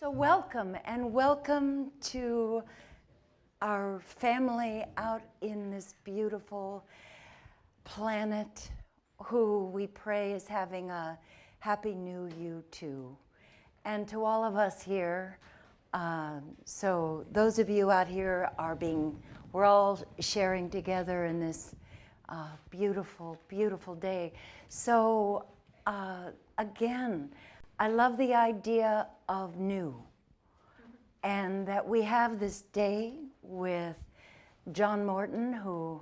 So welcome, and welcome to our family out in this beautiful planet, who we pray is having a happy new you too. And to all of us here, so those of you out here we're all sharing together in this beautiful, beautiful day. So again, I love the idea of new, and that we have this day with John Morton, who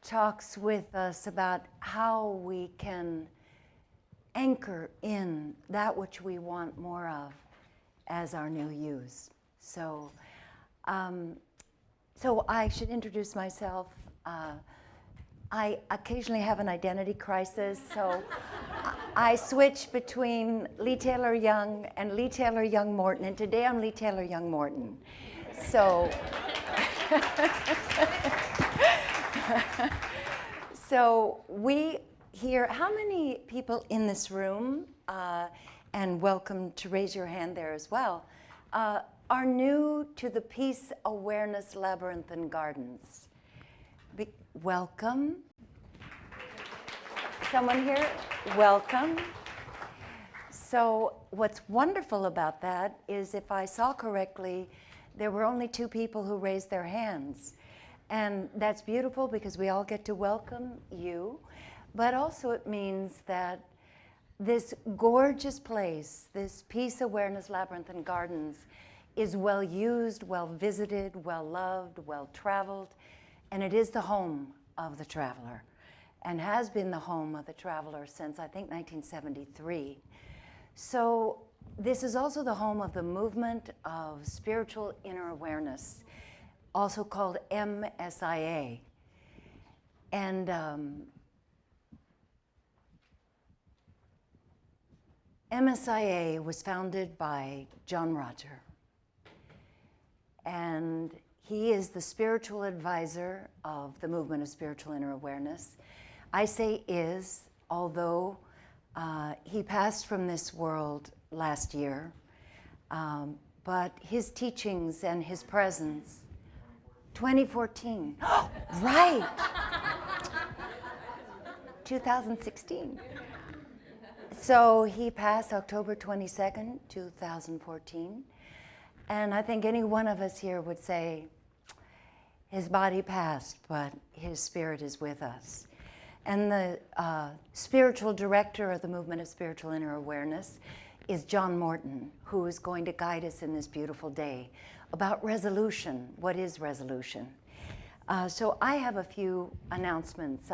talks with us about how we can anchor in that which we want more of as our new yous. So, so I should introduce myself. I occasionally have an identity crisis, so I switch between Lee Taylor Young and Lee Taylor Young Morton, and today I'm Lee Taylor Young Morton. So, so we here, how many people in this room, and welcome to raise your hand there as well, are new to the Peace Awareness Labyrinth and Gardens? Welcome. Someone here? Welcome. So what's wonderful about that is, if I saw correctly, there were only 2 people who raised their hands. And that's beautiful because we all get to welcome you. But also it means that this gorgeous place, this Peace Awareness Labyrinth and Gardens, is well used, well visited, well loved, well traveled. And it is the home of the traveler, and has been the home of the traveler since, I think, 1973. So this is also the home of the movement of spiritual inner awareness, also called MSIA. And MSIA was founded by John Morton, and he is the spiritual advisor of the movement of spiritual inner awareness. I say is, although he passed from this world last year, but his teachings and his presence, 2014, right, 2016. So he passed October 22nd, 2014. And I think any one of us here would say, his body passed, but his spirit is with us. And the spiritual director of the movement of spiritual inner awareness is John Morton, who is going to guide us in this beautiful day about resolution. What is resolution? So I have a few announcements.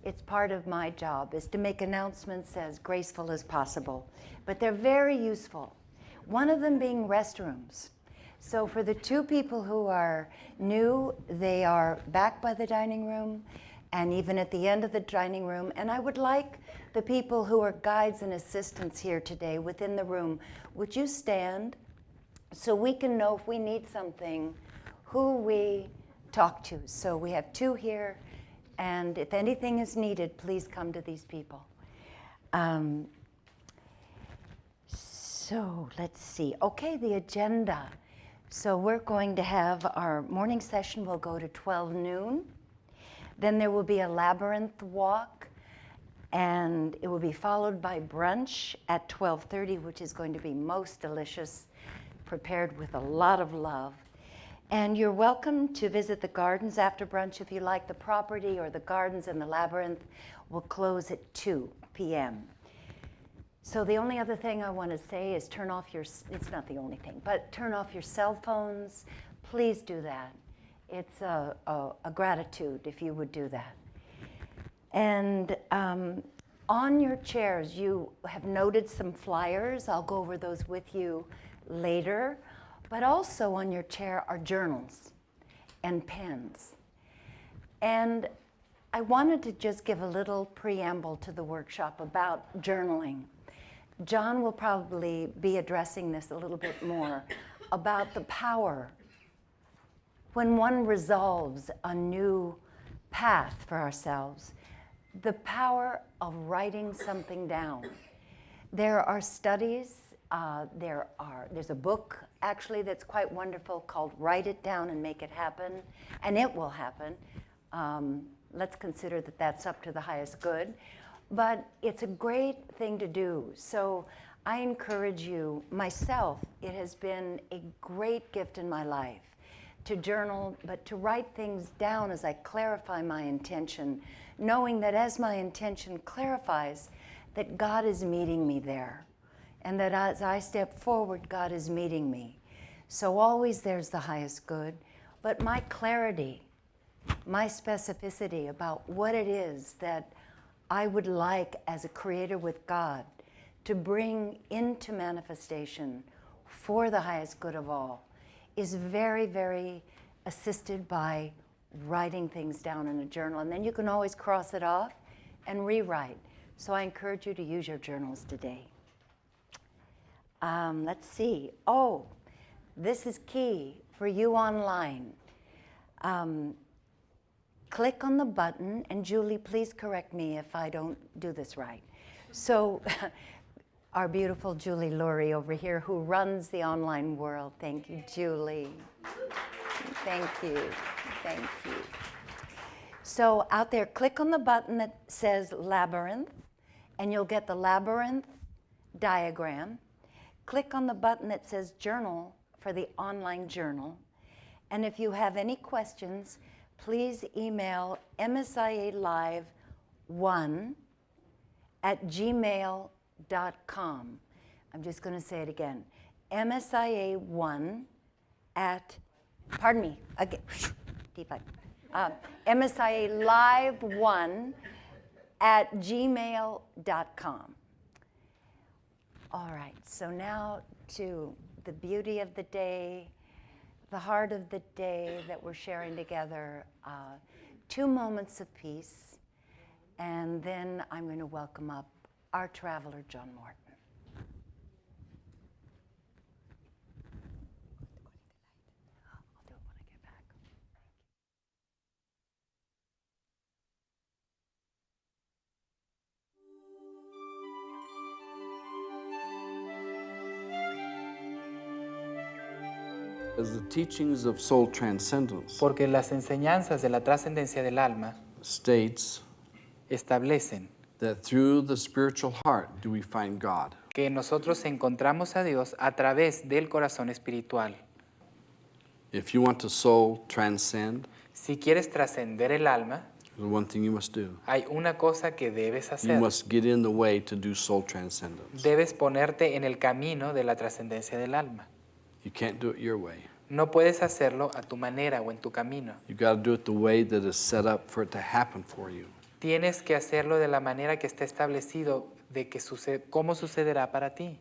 It's part of my job is to make announcements as graceful as possible, but they're very useful. One of them being restrooms. So for the 2 people who are new, they are back by the dining room and even at the end of the dining room. And I would like the people who are guides and assistants here today within the room, would you stand so we can know if we need something, who we talk to. So we have 2 here, and if anything is needed, please come to these people. So let's see. Okay, the agenda. So we're going to have our morning session will go to 12 noon. Then there will be a labyrinth walk, and it will be followed by brunch at 12:30, which is going to be most delicious, prepared with a lot of love. And you're welcome to visit the gardens after brunch if you like. The property or the gardens and the labyrinth will close at 2 p.m. So the only other thing I want to say is turn off it's not the only thing, but turn off your cell phones. Please do that. It's a gratitude if you would do that. And on your chairs, you have noted some flyers. I'll go over those with you later. But also on your chair are journals and pens. And I wanted to just give a little preamble to the workshop about journaling. John will probably be addressing this a little bit more about the power when one resolves a new path for ourselves, the power of writing something down. There are studies There's a book actually that's quite wonderful called Write It Down and Make It Happen, and it will happen. Let's consider that that's up to the highest good. But it's a great thing to do. So I encourage you, myself, it has been a great gift in my life to journal, but to write things down as I clarify my intention, knowing that as my intention clarifies, that God is meeting me there. And that as I step forward, God is meeting me. So always there's the highest good, but my clarity, my specificity about what it is that I would like as a creator with God to bring into manifestation for the highest good of all is very, very assisted by writing things down in a journal. And then you can always cross it off and rewrite. So I encourage you to use your journals today. Let's see. Oh, this is key for you online. Click on the button, and Julie, please correct me if I don't do this right. So our beautiful Julie Lurie over here, who runs the online world. Thank you, Julie. Thank you. Thank you. So out there, click on the button that says Labyrinth, and you'll get the Labyrinth diagram. Click on the button that says Journal for the online journal. And if you have any questions, please email msia1@gmail.com. I'm just going to say it again. msia1@gmail.com. All right, so now to the beauty of the day, the heart of the day that we're sharing together, 2 moments of peace, and then I'm going to welcome up our traveler, John Morton. I'll do it when I get back. As the teachings of soul transcendence Porque las enseñanzas de la trascendencia del alma states establecen that through the spiritual heart do we find God. que nosotros encontramos a Dios a través del corazón espiritual. If you want to soul transcend, Si quieres trascender el alma, there's one thing you must do. hay una cosa que debes You hacer. must get in the way to do soul transcendence. Debes ponerte en el camino de la trascendencia del alma. You can't do it your way. No puedes hacerlo a tu manera o en tu camino. You got to do it the way that is set up for it to happen for you. Tienes que hacerlo de la manera que está establecido de que cómo sucederá para ti.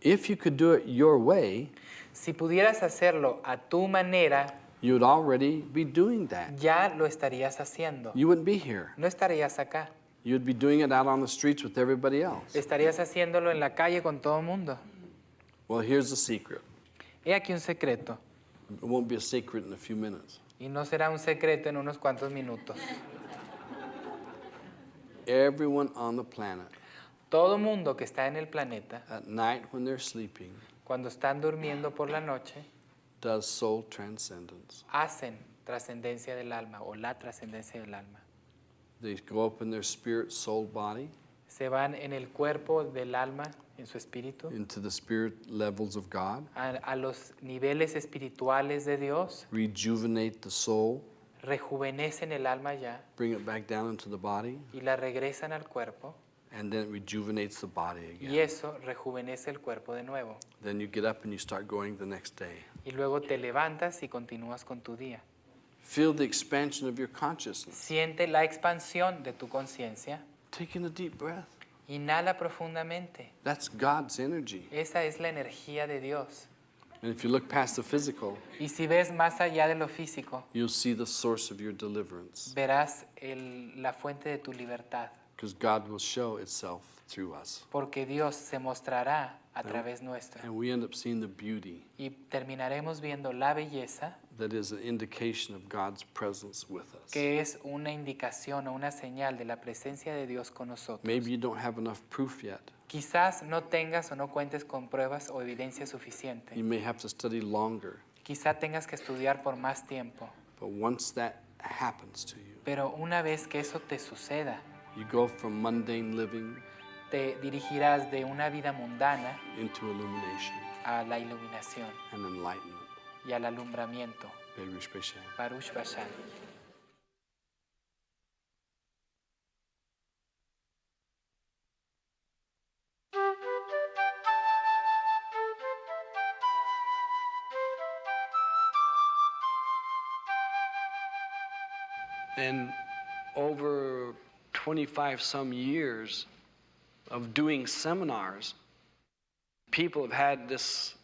If you could do it your way, Si pudieras hacerlo a tu manera, you would already be doing that. ya lo estarías haciendo. You wouldn't be here. No estarías acá. You'd be doing it out on the streets with everybody else. Estarías haciéndolo en la calle con todo el mundo. Well, here's the secret. He aquí un secreto, It won't be a secret in a few minutes. y no será un secreto en unos cuantos minutos. Everyone on the planet, Todo mundo que está en el planeta, at night when they're sleeping, cuando están durmiendo por la noche, does soul transcendence. hacen trascendencia del alma o la trascendencia del alma. They go up in their spirit, soul, body, Se van en el cuerpo del alma, en su espíritu, into the spirit levels of God, a los niveles espirituales de Dios, rejuvenate the soul, rejuvenecen el alma ya bring it back down into the body, y la regresan al cuerpo, and then it rejuvenates the body y again. eso rejuvenece el cuerpo de nuevo. Then you get up and you start going the next day. Y luego te levantas y continúas con tu día. Feel the expansion of your consciousness. Siente la expansión de tu conciencia. Take in a deep breath. Inhala profundamente. That's God's energy. Esa es la energía de Dios. And if you look past the physical, Y si ves más allá de lo físico, you'll see the source of your deliverance. verás la fuente de tu libertad. Because God will show itself through us. Porque Dios se mostrará a través nuestro. And we end up seeing the beauty Y terminaremos viendo la belleza that is an indication of God's presence with us. que es una indicación o una señal de la presencia de Dios con nosotros. Maybe you don't have enough proof yet. Quizás no tengas o no cuentes con pruebas o evidencia suficiente. You may have to study longer. Quizá tengas que estudiar por más tiempo. But once that happens to you, Pero una vez que eso te suceda, you go from mundane living te dirigirás de una vida mundana into illumination a la iluminación and enlightenment. y al alumbramiento. Baruch Bashan. Baruch Bashan. And over 25 some years of doing seminars, people have had this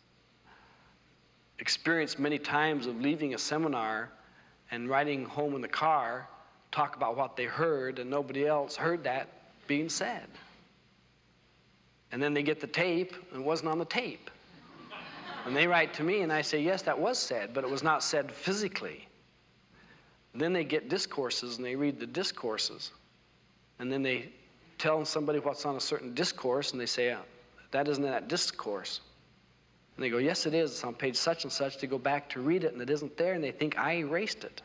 experience many times of leaving a seminar and riding home in the car, talk about what they heard, and nobody else heard that being said. And then they get the tape, and it wasn't on the tape. And they write to me, and I say, yes, that was said, but it was not said physically. Then they get discourses, and they read the discourses. And then they tell somebody what's on a certain discourse, and they say, that isn't in that discourse. And they go, yes, it is. It's on page such and such. They go back to read it, and it isn't there, and they think I erased it.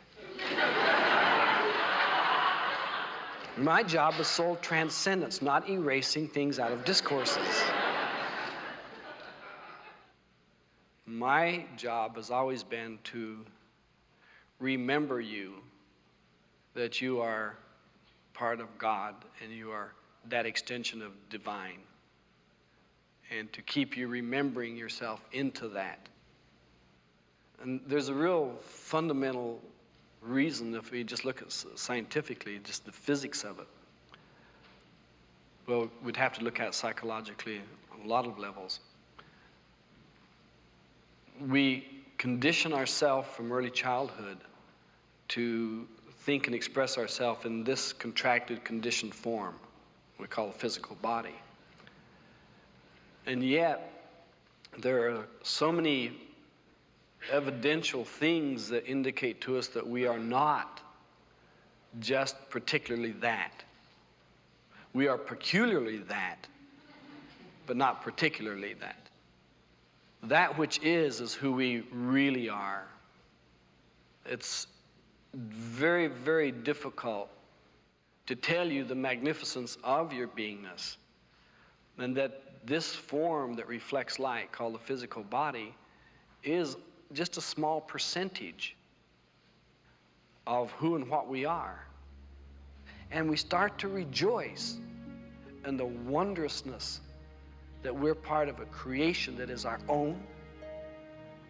My job is soul transcendence, not erasing things out of discourses. My job has always been to remember you, that you are part of God and you are that extension of divine, and to keep you remembering yourself into that. And there's a real fundamental reason, if we just look at scientifically, just the physics of it. Well, we'd have to look at it psychologically on a lot of levels. We condition ourselves from early childhood to think and express ourselves in this contracted, conditioned form we call the physical body. And yet, there are so many evidential things that indicate to us that we are not just particularly that. We are peculiarly that, but not particularly that. That which is who we really are. It's very, very difficult to tell you the magnificence of your beingness, and that this form that reflects light, called the physical body, is just a small percentage of who and what we are. And we start to rejoice in the wondrousness that we're part of a creation that is our own,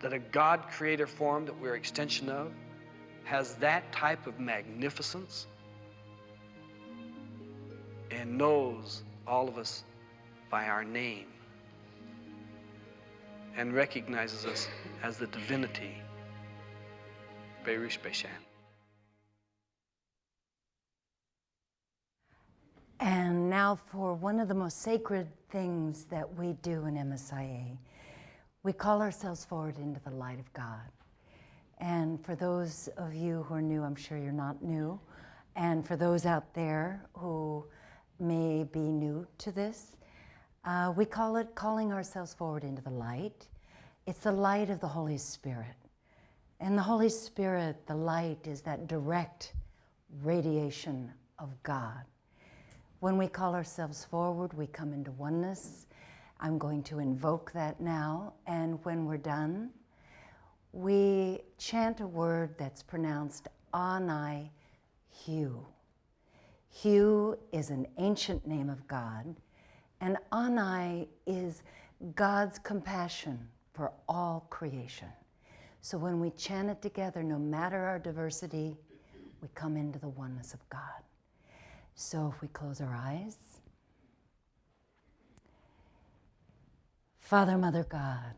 that a God creator form that we're an extension of has that type of magnificence and knows all of us by our name and recognizes us as the divinity. Baruch Bashan. And now for one of the most sacred things that we do in MSIA. We call ourselves forward into the light of God. And for those of you who are new, I'm sure you're not new, and for those out there who may be new to this, we call it calling ourselves forward into the light. It's the light of the Holy Spirit. And the Holy Spirit, the light, is that direct radiation of God. When we call ourselves forward, we come into oneness. I'm going to invoke that now, and when we're done, we chant a word that's pronounced Anai Hu. Hu is an ancient name of God, and Anai is God's compassion for all creation. So when we chant it together, no matter our diversity, we come into the oneness of God. So if we close our eyes. Father, Mother God,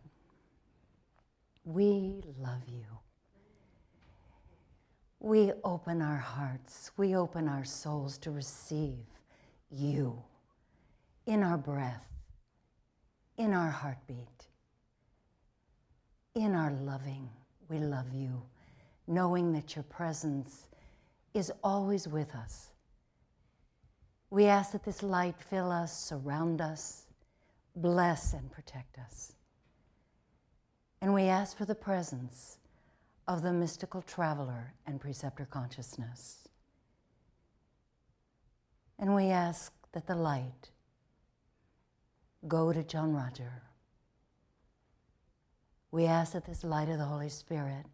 we love you. We open our hearts, we open our souls to receive you in our breath, in our heartbeat, in our loving. We love you knowing that your presence is always with us. We ask that this light fill us, surround us, bless and protect us. And we ask for the presence of the mystical traveler and preceptor consciousness. And we ask that the light go to John Roger. We ask that this light of the Holy Spirit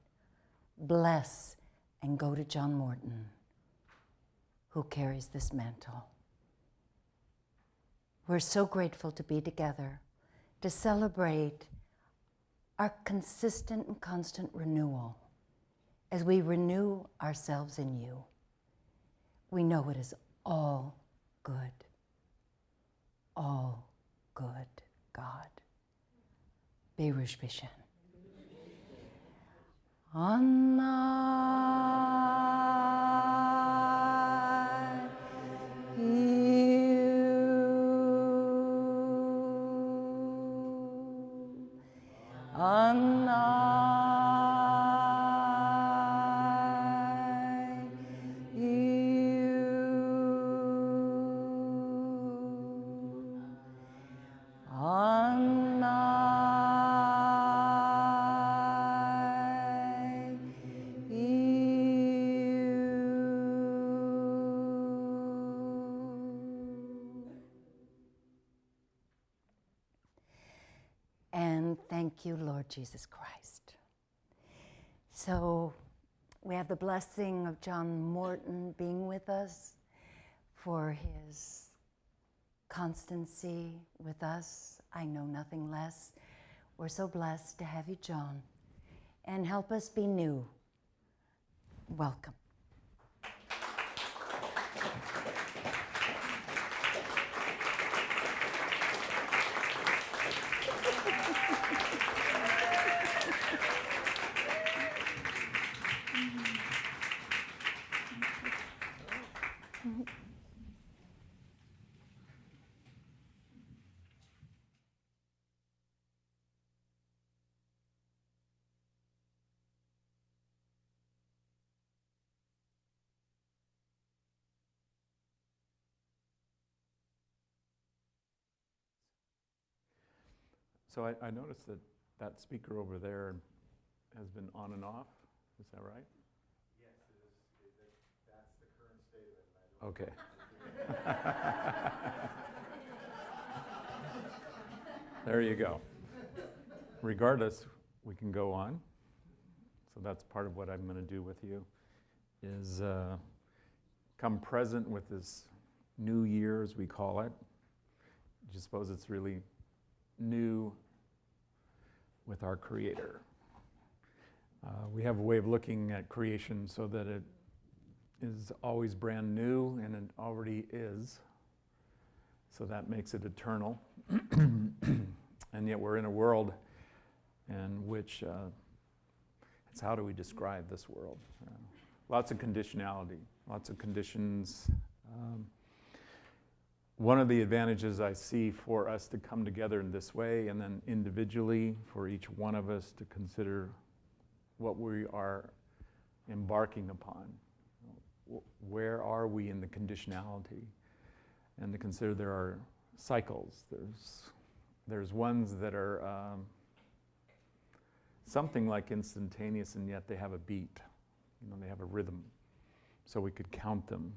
bless and go to John Morton, who carries this mantle. We're so grateful to be together, to celebrate our consistent and constant renewal as we renew ourselves in you. We know it is all good, God. Berush Bishan. Anna, you, Anna, and thank you, Lord Jesus Christ. So we have the blessing of John Morton being with us for his constancy with us. I know nothing less. We're so blessed to have you, John, and help us be new. Welcome. So I noticed that that speaker over there has been on and off. Is that right? Yes, it is. That's the current state of it. Okay. There you go. Regardless, we can go on. So that's part of what I'm going to do with you, is come present with this new year, as we call it. I suppose it's really new with our Creator. We have a way of looking at creation so that it is always brand new, and it already is. So that makes it eternal. And yet we're in a world in which, it's how do we describe this world? Lots of conditionality, lots of conditions. One of the advantages I see for us to come together in this way, and then individually for each one of us to consider what we are embarking upon. Where are we in the conditionality? And to consider there are cycles. There's ones that are something like instantaneous, and yet they have a beat. You know, they have a rhythm. So we could count them.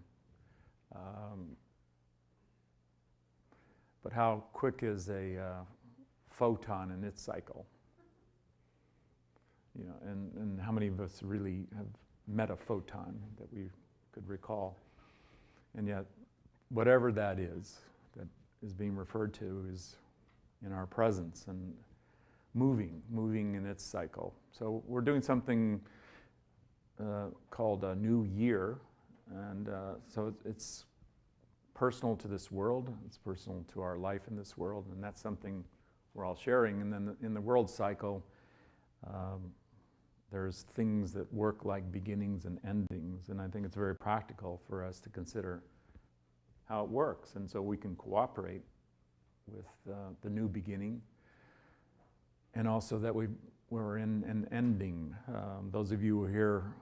But how quick is a photon in its cycle? You know, and how many of us really have met a photon that we could recall? And yet, whatever that is being referred to is in our presence and moving in its cycle. So we're doing something called a new year, and so it's personal to this world, it's personal to our life in this world, and that's something we're all sharing. And then in the world cycle, there's things that work like beginnings and endings, and I think it's very practical for us to consider how it works, and so we can cooperate with the new beginning, and also that we're in an ending. Those of you who were here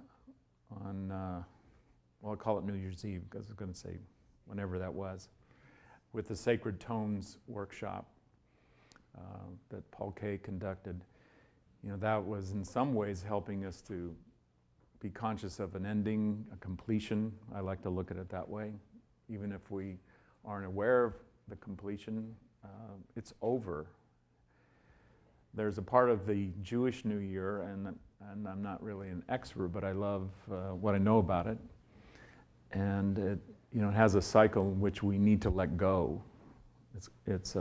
on, well, I'll call it New Year's Eve because I was going to say whenever that was, with the Sacred Tones workshop that Paul Kay conducted. You know, that was in some ways helping us to be conscious of an ending, a completion. I like to look at it that way. Even if we aren't aware of the completion, it's over. There's a part of the Jewish New Year, and I'm not really an expert, but I love what I know about it. And it, you know, it has a cycle in which we need to let go. It's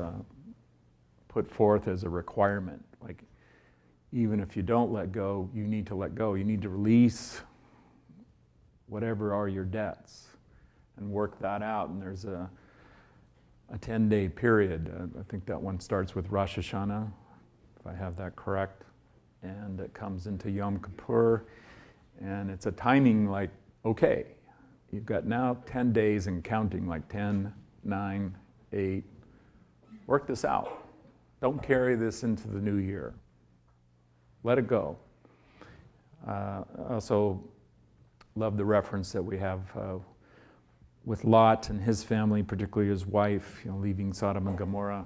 put forth as a requirement. Like, even if you don't let go, you need to let go. You need to release whatever are your debts and work that out. And there's a 10-day period. I think that one starts with Rosh Hashanah, if I have that correct. And it comes into Yom Kippur. And it's a timing like, okay, you've got now 10 days and counting, like 10, 9, 8. Work this out. Don't carry this into the new year. Let it go. I also love the reference that we have with Lot and his family, particularly his wife, you know, leaving Sodom and Gomorrah.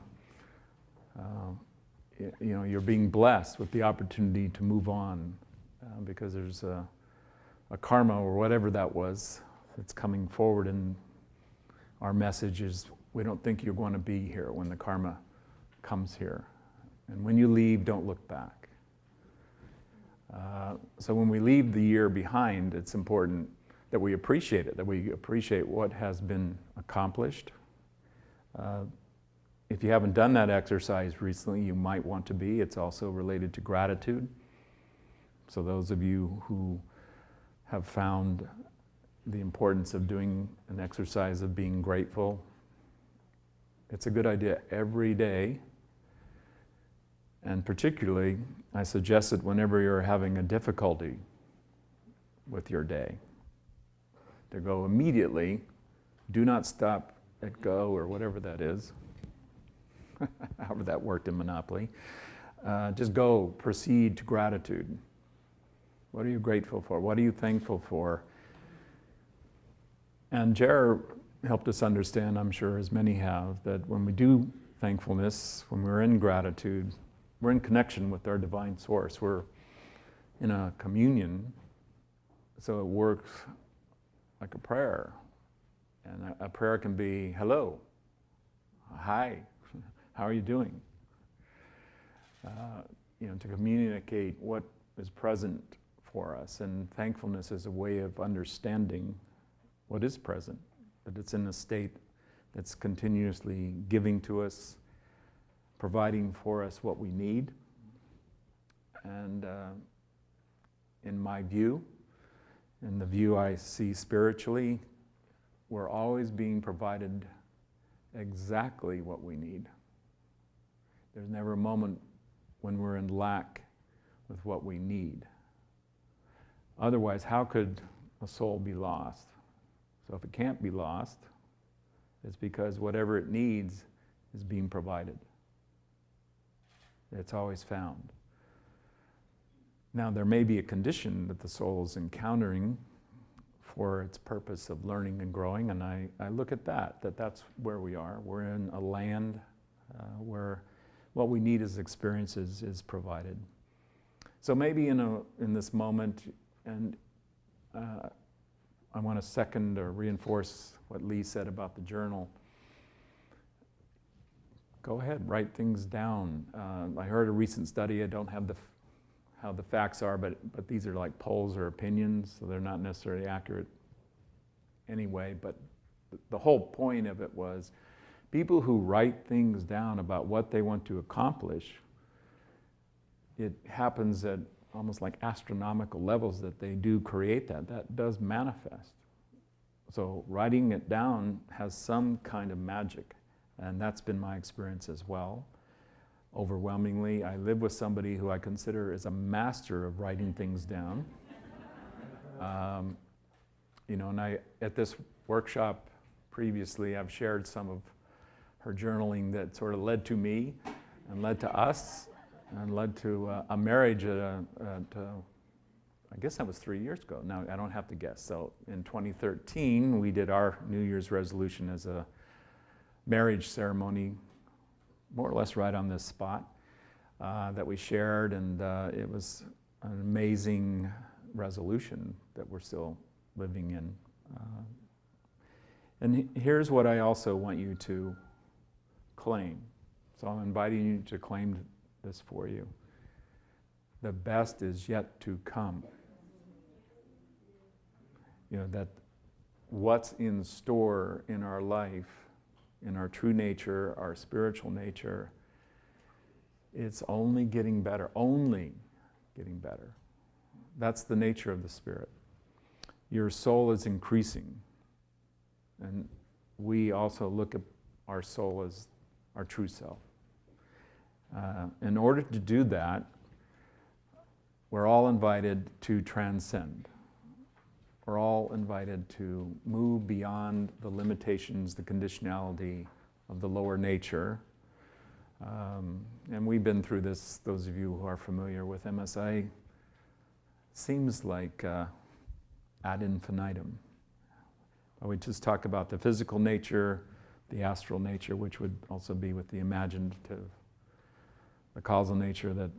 You know, you're being blessed with the opportunity to move on because there's a karma or whatever that was that's coming forward, and our message is we don't think you're going to be here when the karma comes here. And when you leave, don't look back. So when we leave the year behind, it's important that we appreciate it, that we appreciate what has been accomplished. If you haven't done that exercise recently, you might want to be. It's also related to gratitude. So those of you who have found the importance of doing an exercise of being grateful, it's a good idea every day. And particularly, I suggest it whenever you're having a difficulty with your day, to go immediately, do not stop at go or whatever that is, however that worked in Monopoly. Just go, proceed to gratitude. What are you grateful for? What are you thankful for? And Jer helped us understand, I'm sure as many have, that when we do thankfulness, when we're in gratitude, we're in connection with our divine source. We're in a communion, so it works like a prayer. And a prayer can be, hello, hi, how are you doing? You know, to communicate what is present for us. And thankfulness is a way of understanding what is present, that it's in a state that's continuously giving to us, providing for us what we need. And in my view, in the view I see spiritually, we're always being provided exactly what we need. There's never a moment when we're in lack with what we need. Otherwise, how could a soul be lost? So if it can't be lost, it's because whatever it needs is being provided. It's always found. Now, there may be a condition that the soul is encountering for its purpose of learning and growing, and I look at that's where we are. We're in a land where what we need as experiences is provided. So maybe in this moment, and I want to second or reinforce what Lee said about the journal. Go ahead, write things down. I heard a recent study, I don't have how the facts are, but these are like polls or opinions, so they're not necessarily accurate anyway, but the whole point of it was people who write things down about what they want to accomplish, it happens at almost like astronomical levels that they do create that does manifest. So writing it down has some kind of magic, and that's been my experience as well. Overwhelmingly, I live with somebody who I consider is a master of writing things down. You know, and at this workshop previously, I've shared some of her journaling that sort of led to me and led to us and led to a marriage at I guess that was 3 years ago. Now I don't have to guess. So in 2013, we did our New Year's resolution as a marriage ceremony, more or less right on this spot, that we shared, and it was an amazing resolution that we're still living in. And here's what I also want you to claim. So I'm inviting you to claim this for you. The best is yet to come. You know, that what's in store in our life, in our true nature, our spiritual nature, it's only getting better, only getting better. That's the nature of the Spirit. Your soul is increasing. And we also look at our soul as our true self. In order to do that, we're all invited to transcend. We're all invited to move beyond the limitations, the conditionality of the lower nature. And we've been through this, those of you who are familiar with MSIA, seems like ad infinitum. We just talk about the physical nature, the astral nature, which would also be with the imaginative, the causal nature that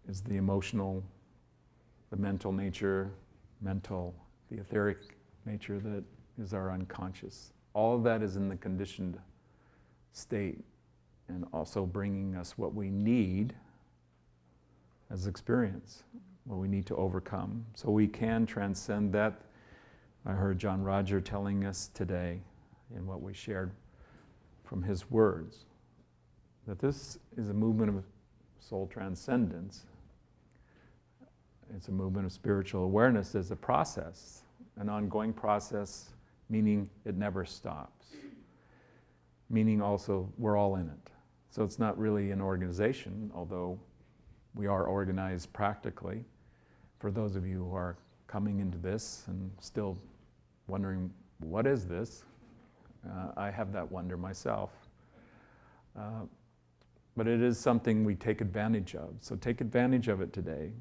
is the emotional, the mental nature, the etheric nature that is our unconscious. All of that is in the conditioned state and also bringing us what we need as experience, what we need to overcome. So we can transcend that. I heard John Roger telling us today in what we shared from his words, that this is a movement of soul transcendence. It's a movement of spiritual awareness as a process, an ongoing process, meaning it never stops. Meaning also we're all in it. So it's not really an organization, although we are organized practically. For those of you who are coming into this and still wondering, what is this? I have that wonder myself. But it is something we take advantage of. So take advantage of it today,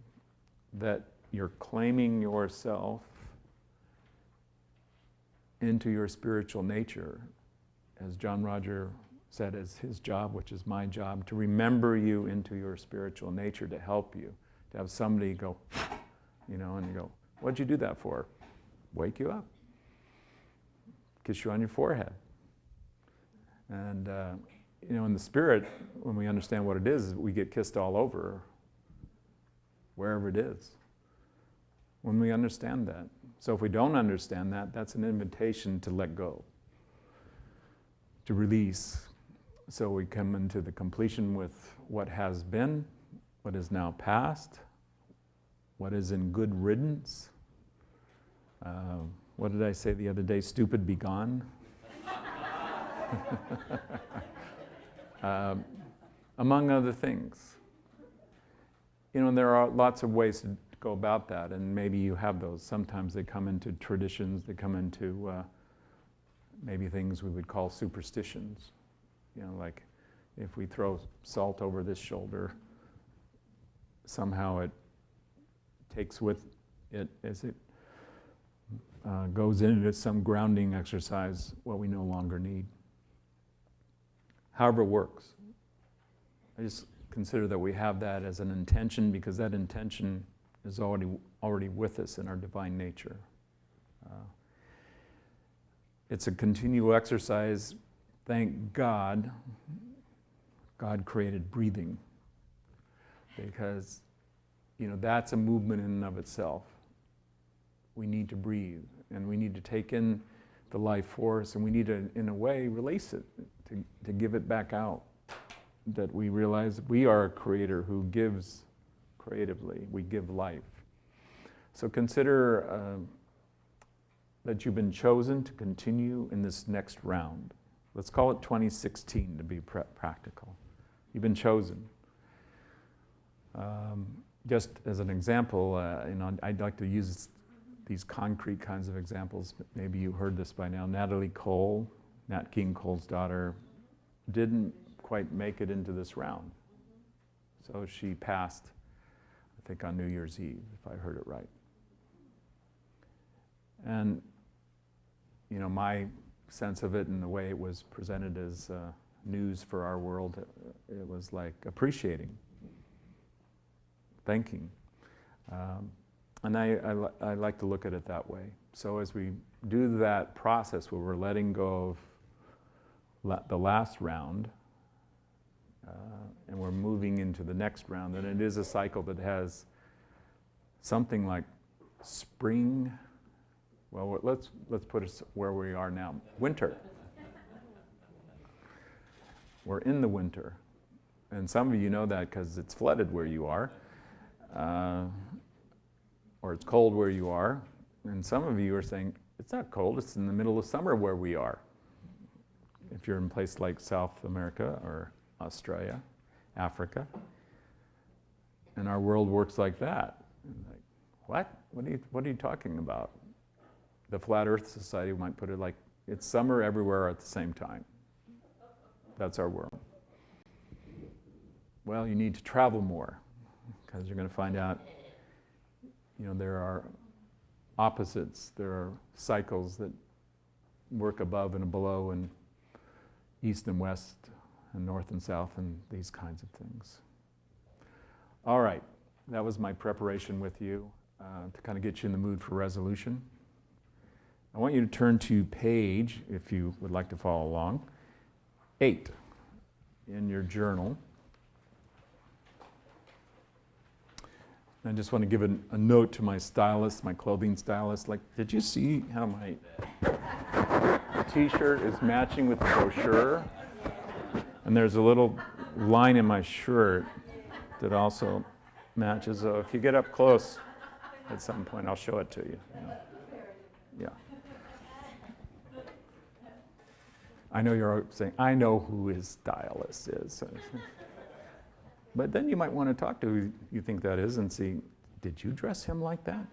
that you're claiming yourself into your spiritual nature, as John Roger said as his job, which is my job, to remember you into your spiritual nature, to help you, to have somebody go, and you go, what'd you do that for? Wake you up. Kiss you on your forehead. And, in the spirit, when we understand what it is, we get kissed all over, wherever it is. When we understand that. So if we don't understand that, that's an invitation to let go, to release. So we come into the completion with what has been, what is now past, what is in good riddance. What did I say the other day? Stupid, be gone. Among other things. There are lots of ways to go about that, and maybe you have those. Sometimes they come into traditions, they come into maybe things we would call superstitions. Like if we throw salt over this shoulder, somehow it takes with it as it goes into some grounding exercise what we no longer need. However it works. I just consider that we have that as an intention, because that intention is already with us in our divine nature. It's a continual exercise. Thank God, God created breathing, because that's a movement in and of itself. We need to breathe, and we need to take in the life force, and we need to, in a way, release it, to give it back out. That we realize we are a creator who gives creatively. We give life. So consider that you've been chosen to continue in this next round. Let's call it 2016 to be practical. You've been chosen. Just as an example, I'd like to use these concrete kinds of examples. Maybe you heard this by now. Natalie Cole, Nat King Cole's daughter, didn't quite make it into this round. So she passed, I think, on New Year's Eve, if I heard it right. And, you know, my sense of it and the way it was presented as news for our world, it was like appreciating, thanking. And I like to look at it that way. So as we do that process where we're letting go of the last round, and we're moving into the next round, and it is a cycle that has something like spring. Well, let's put us where we are now. Winter. We're in the winter. And some of you know that because it's flooded where you are. Or it's cold where you are. And some of you are saying, it's not cold, it's in the middle of summer where we are. If you're in a place like South America or Australia, Africa. And our world works like that. And like, what? What are you talking about? The Flat Earth Society might put it like, it's summer everywhere at the same time. That's our world. Well, you need to travel more, because you're going to find out, you know, there are opposites, there are cycles that work above and below, and east and west, and north and south, and these kinds of things. All right, that was my preparation with you to kind of get you in the mood for resolution. I want you to turn to page, if you would like to follow along, 8 in your journal. I just want to give a note to my stylist, my clothing stylist. Like, did you see how my t-shirt is matching with the brochure? And there's a little line in my shirt that also matches. So if you get up close at some point, I'll show it to you. Yeah. I know you're saying, I know who his stylist is. But then you might want to talk to who you think that is and see, did you dress him like that?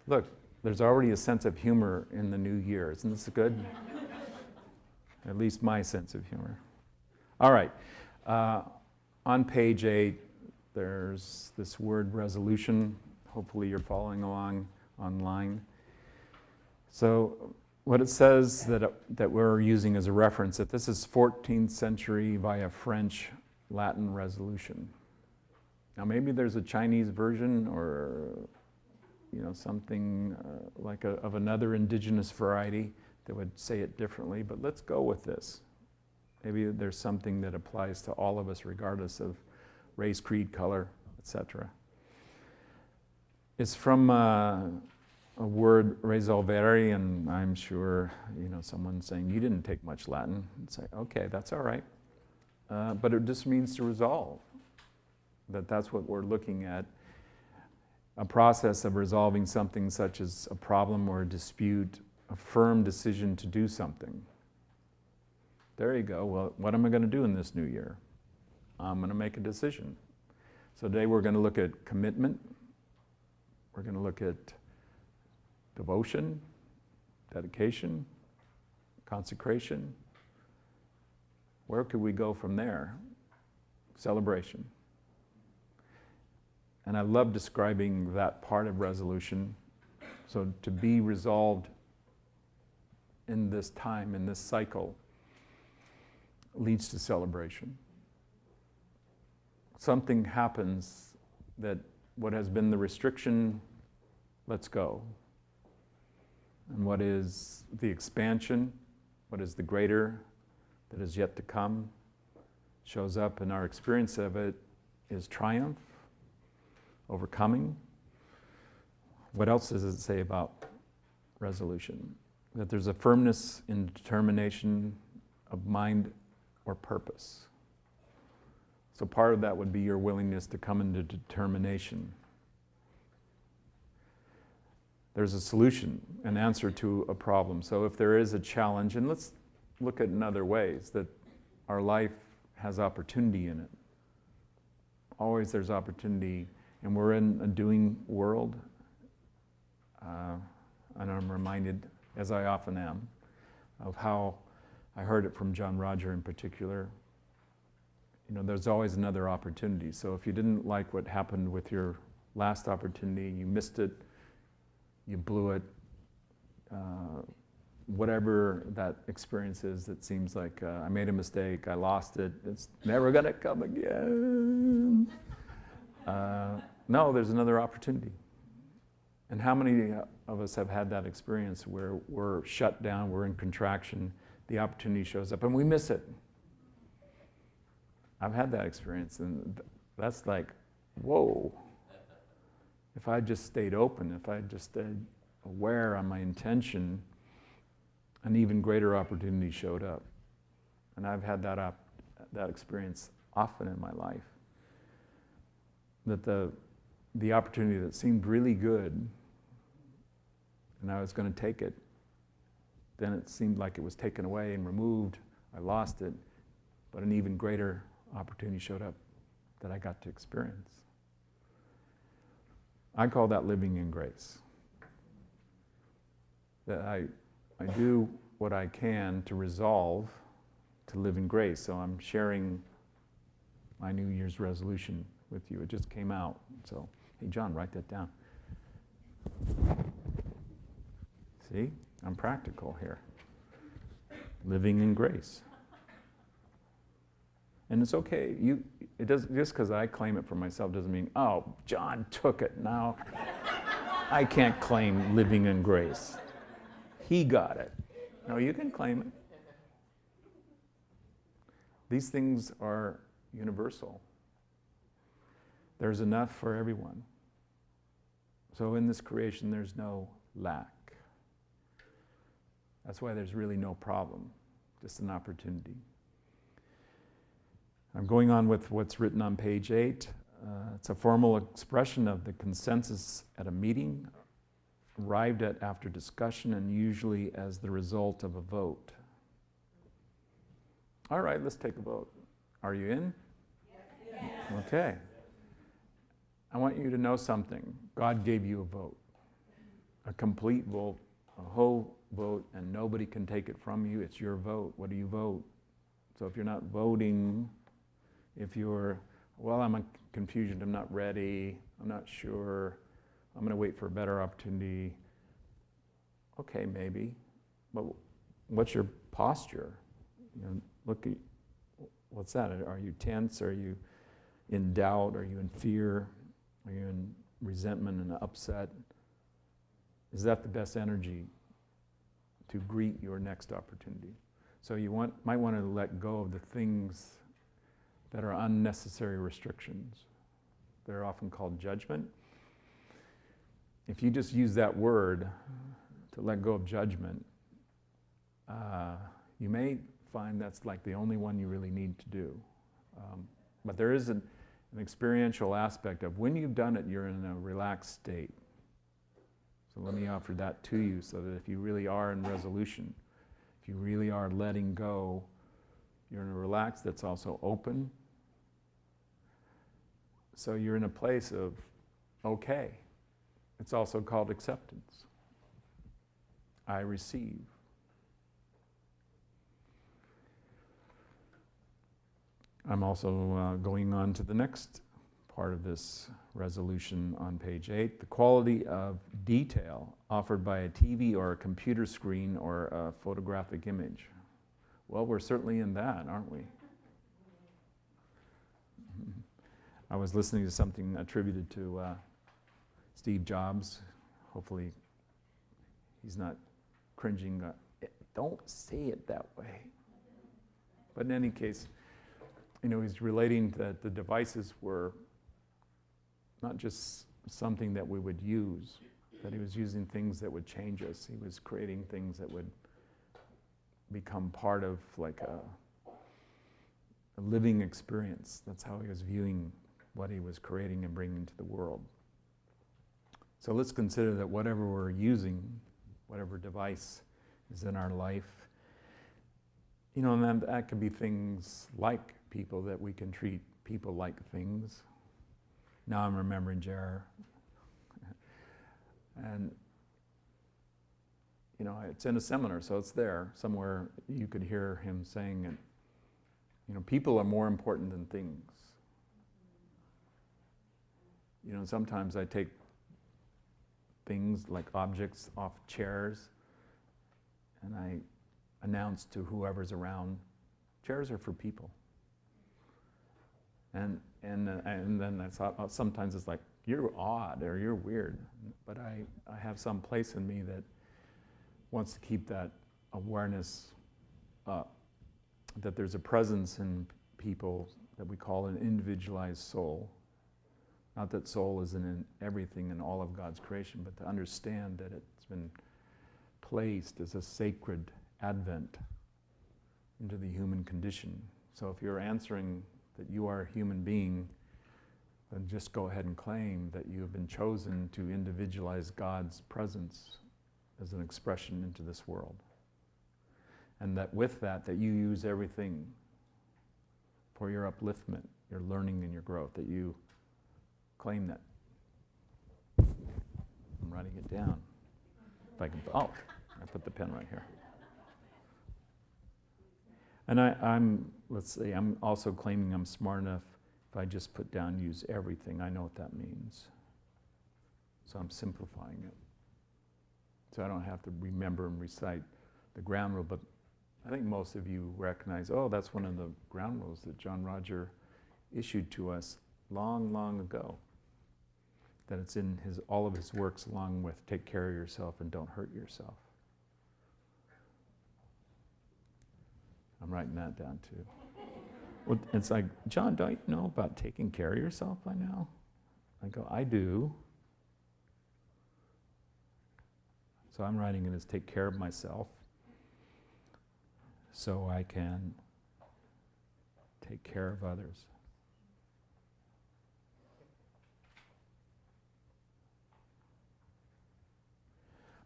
Look, there's already a sense of humor in the new year. Isn't this good? At least my sense of humor. All right. On page 8, there's this word resolution. Hopefully you're following along online. So what it says that we're using as a reference, that this is 14th century via French Latin resolution. Now maybe there's a Chinese version or something of another indigenous variety that would say it differently, but let's go with this. Maybe there's something that applies to all of us regardless of race, creed, color, etc. It's from a word resolvere, and I'm sure someone's saying, you didn't take much Latin. And say, okay, that's all right. But it just means to resolve. That's what we're looking at. A process of resolving something such as a problem or a dispute, a firm decision to do something. There you go. Well, what am I going to do in this new year? I'm going to make a decision. So today we're going to look at commitment. We're going to look at devotion, dedication, consecration. Where could we go from there? Celebration. And I love describing that part of resolution. So to be resolved in this time, in this cycle, leads to celebration. Something happens that what has been the restriction lets go. And what is the expansion, what is the greater that is yet to come, shows up in our experience of it is triumph, overcoming. What else does it say about resolution? That there's a firmness in determination of mind or purpose. So part of that would be your willingness to come into determination. There's a solution, an answer to a problem. So if there is a challenge, and let's look at it in other ways, that our life has opportunity in it. Always there's opportunity, and we're in a doing world. And I'm reminded, as I often am, of how I heard it from John Roger in particular. There's always another opportunity. So if you didn't like what happened with your last opportunity, you missed it, you blew it, whatever that experience is that seems like I made a mistake, I lost it, it's never gonna come again. No, there's another opportunity. And how many of us have had that experience where we're shut down, we're in contraction, the opportunity shows up and we miss it? I've had that experience, and that's like, whoa. If I just stayed open, if I just stayed aware on my intention, an even greater opportunity showed up. And I've had that experience often in my life. That the opportunity that seemed really good, and I was going to take it, then it seemed like it was taken away and removed. I lost it, but an even greater opportunity showed up that I got to experience. I call that living in grace. That I do what I can to resolve to live in grace. So I'm sharing my New Year's resolution with you. It just came out. So, hey, John, write that down. See, I'm practical here. Living in grace. And it's okay. It doesn't, just because I claim it for myself doesn't mean, oh, John took it. Now I can't claim living in grace. He got it. No, you can claim it. These things are universal. There's enough for everyone. So in this creation, there's no lack. That's why there's really no problem, just an opportunity. I'm going on with what's written on page 8. It's a formal expression of the consensus at a meeting, arrived at after discussion and usually as the result of a vote. All right, let's take a vote. Are you in? Yes. Okay. I want you to know something. God gave you a vote, a complete vote, a whole vote, and nobody can take it from you. It's your vote. What do you vote? So if you're not voting, if you're, well, I'm in confusion, I'm not ready, I'm not sure, I'm going to wait for a better opportunity. Okay, maybe, but what's your posture? You know, look at, what's that? Are you tense? Are you in doubt? Are you in fear? Are you in resentment and upset? Is that the best energy to greet your next opportunity? So you might want to let go of the things that are unnecessary restrictions. They're often called judgment. If you just use that word to let go of judgment, you may find that's like the only one you really need to do. But there is an experiential aspect of when you've done it, you're in a relaxed state. So let me offer that to you so that if you really are in resolution, if you really are letting go, you're in a relaxed that's also open. So you're in a place of okay. It's also called acceptance. I receive. I'm also going on to the next part of this resolution on page 8, the quality of detail offered by a TV or a computer screen or a photographic image. Well, we're certainly in that, aren't we? I was listening to something attributed to Steve Jobs. Hopefully he's not cringing. Don't say it that way. But in any case, you know, he's relating that the devices were not just something that we would use, that he was using things that would change us. He was creating things that would become part of like a living experience. That's how he was viewing what he was creating and bringing to the world. So let's consider that whatever we're using, whatever device is in our life, you know, and then that could be things like people, that we can treat people like things. Now I'm remembering Jar. And, you know, it's in a seminar, so it's there. Somewhere you could hear him saying it. You know, people are more important than things. You know, sometimes I take things like objects off chairs and I announce to whoever's around, chairs are for people. And then I thought, sometimes it's like, you're odd or you're weird. But I have some place in me that wants to keep that awareness up, that there's a presence in people that we call an individualized soul. Not that soul isn't in everything in all of God's creation, but to understand that it's been placed as a sacred advent into the human condition. So if you're answering that you are a human being, then just go ahead and claim that you have been chosen to individualize God's presence as an expression into this world. And that with that you use everything for your upliftment, your learning and your growth, that you claim that. I'm writing it down. If I can, I put the pen right here. And let's say, I'm also claiming I'm smart enough, if I just put down use everything, I know what that means. So I'm simplifying it. So I don't have to remember and recite the ground rule, but I think most of you recognize, oh, that's one of the ground rules that John Roger issued to us long, long ago. That it's in all of his works, along with take care of yourself and don't hurt yourself. I'm writing that down too. Well, it's like, John, don't you know about taking care of yourself by now? I go, I do. So I'm writing it as take care of myself so I can take care of others.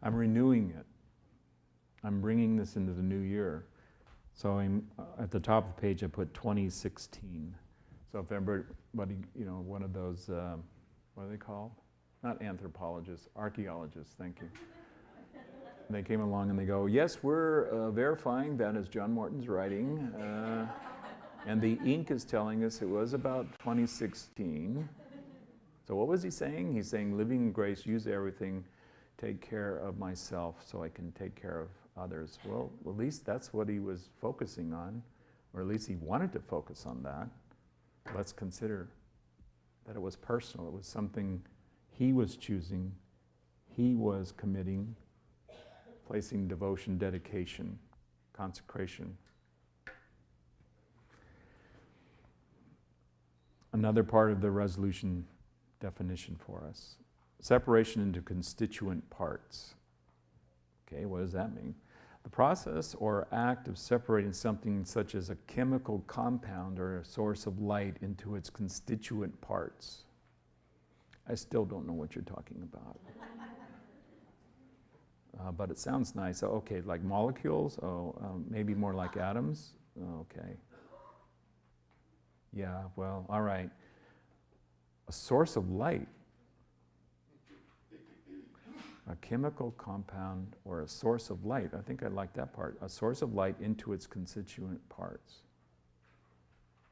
I'm renewing it. I'm bringing this into the new year. So I'm, at the top of the page I put 2016. So if everybody, one of those, what are they called? Not anthropologists, archaeologists, thank you. They came along and they go, yes, we're verifying that is John Morton's writing. And the ink is telling us it was about 2016. So what was he saying? He's saying, living in grace, use everything, take care of myself so I can take care of others. Well, at least that's what he was focusing on, or at least he wanted to focus on that. Let's consider that it was personal. It was something he was choosing, he was committing, placing devotion, dedication, consecration. Another part of the resolution definition for us. Separation into constituent parts. Okay, what does that mean? The process or act of separating something such as a chemical compound or a source of light into its constituent parts. I still don't know what you're talking about. But it sounds nice. Okay, like molecules? Maybe more like atoms? Okay. Yeah, well, all right. A source of light. A chemical compound or a source of light. I think I like that part. A source of light into its constituent parts.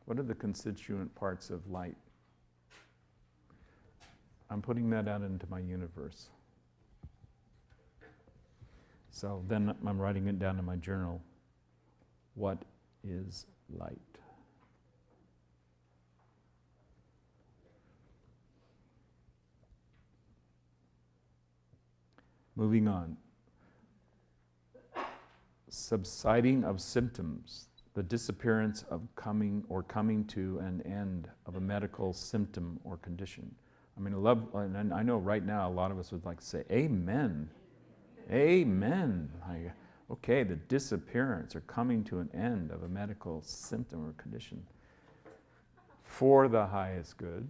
What are the constituent parts of light? I'm putting that out into my universe. So then I'm writing it down in my journal. What is light? Moving on. Subsiding of symptoms, the disappearance of coming to an end of a medical symptom or condition. I mean, and I know right now a lot of us would like to say, amen. Amen. Okay, the disappearance or coming to an end of a medical symptom or condition for the highest good.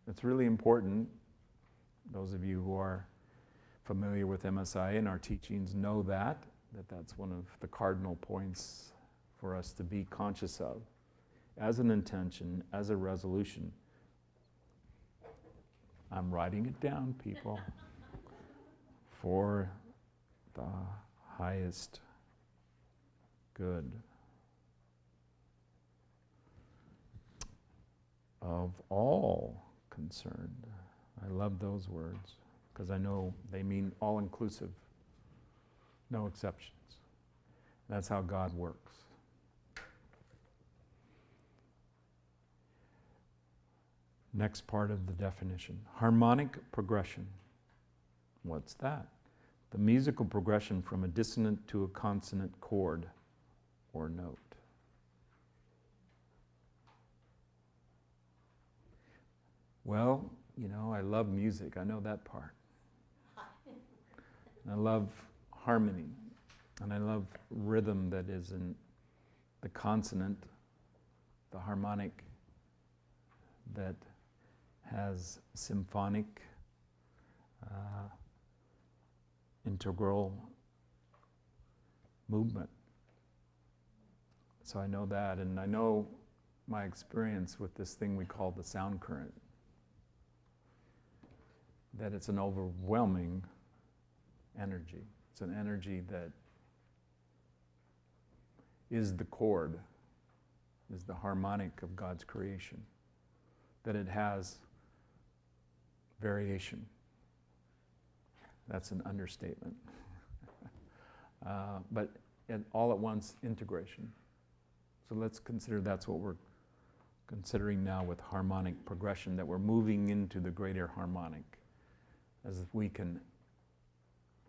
It's really important. Those of you who are familiar with MSIA and our teachings know that's one of the cardinal points for us to be conscious of as an intention, as a resolution. I'm writing it down, people. For the highest good of all concerned. I love those words because I know they mean all-inclusive, no exceptions. That's how God works. Next part of the definition, harmonic progression. What's that? The musical progression from a dissonant to a consonant chord or note. Well, you know, I love music. I know that part. I love harmony. And I love rhythm that is in the consonant, the harmonic that has symphonic, integral movement. So I know that, and I know my experience with this thing we call the sound current, that it's an overwhelming energy. It's an energy that is the chord, is the harmonic of God's creation, that it has variation. That's an understatement. But all at once, integration. So let's consider that's what we're considering now with harmonic progression, that we're moving into the greater harmonic, as if we can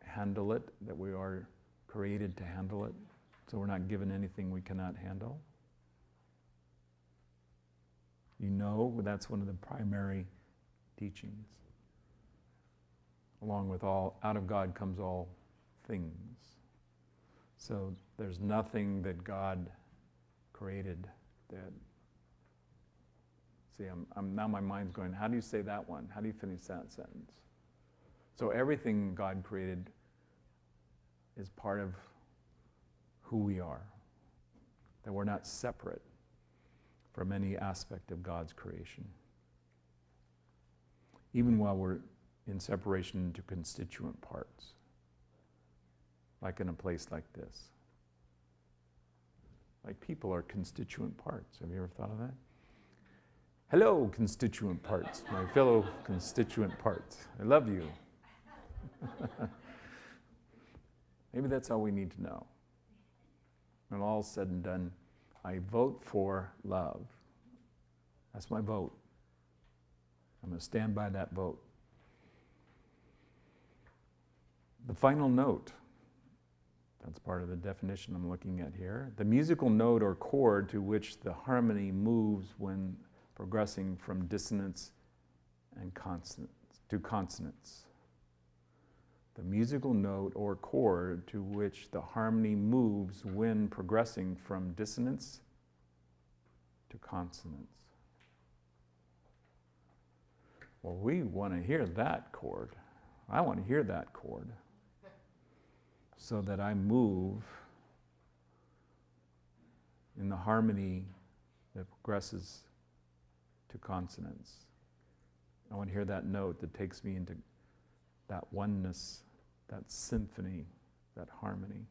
handle it, that we are created to handle it, so we're not given anything we cannot handle. You know, that's one of the primary teachings. Along with all, out of God comes all things. So there's nothing that God created that, see, I'm now my mind's going, how do you say that one? How do you finish that sentence? So everything God created is part of who we are, that we're not separate from any aspect of God's creation, even while we're in separation into constituent parts, like in a place like this. Like people are constituent parts. Have you ever thought of that? Hello, constituent parts, my fellow constituent parts. I love you. Maybe that's all we need to know. When all's said and done, I vote for love. That's my vote. I'm going to stand by that vote. The final note, that's part of the definition I'm looking at here. The musical note or chord to which the harmony moves when progressing from dissonance and consonants to consonants. The musical note or chord to which the harmony moves when progressing from dissonance to consonance. Well, we want to hear that chord. I want to hear that chord so that I move in the harmony that progresses to consonance. I want to hear that note that takes me into that oneness, that symphony, that harmony.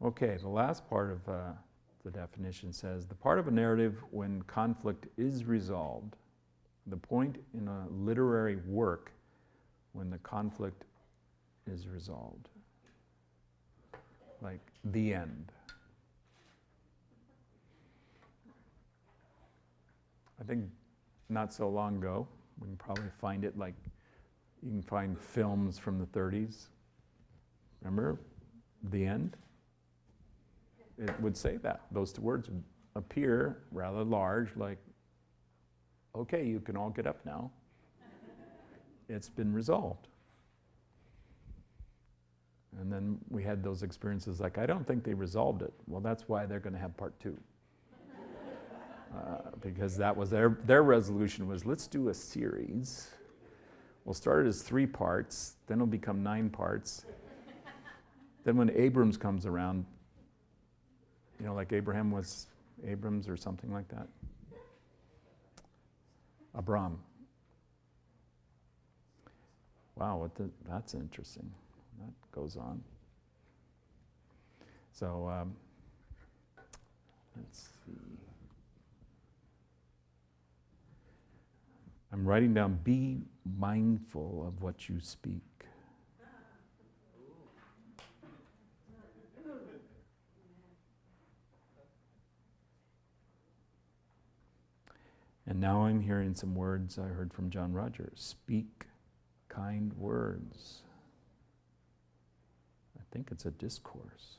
Okay, the last part of the definition says, the part of a narrative when conflict is resolved, the point in a literary work when the conflict is resolved. Like the end. I think not so long ago, we can probably find it like, you can find films from the 30s. Remember? The end? It would say that. Those two words would appear rather large, like, okay, you can all get up now. It's been resolved. And then we had those experiences like, I don't think they resolved it. Well, that's why they're going to have part 2. Because that was their resolution was, let's do a series. We'll start it as 3 parts, then it'll become 9 parts. Then when Abrams comes around, you know, like Abraham was Abrams or something like that. Abram. Wow, that's interesting. That goes on. So, let's see. I'm writing down, be mindful of what you speak. And now I'm hearing some words I heard from John Rogers. Speak kind words. I think it's a discourse.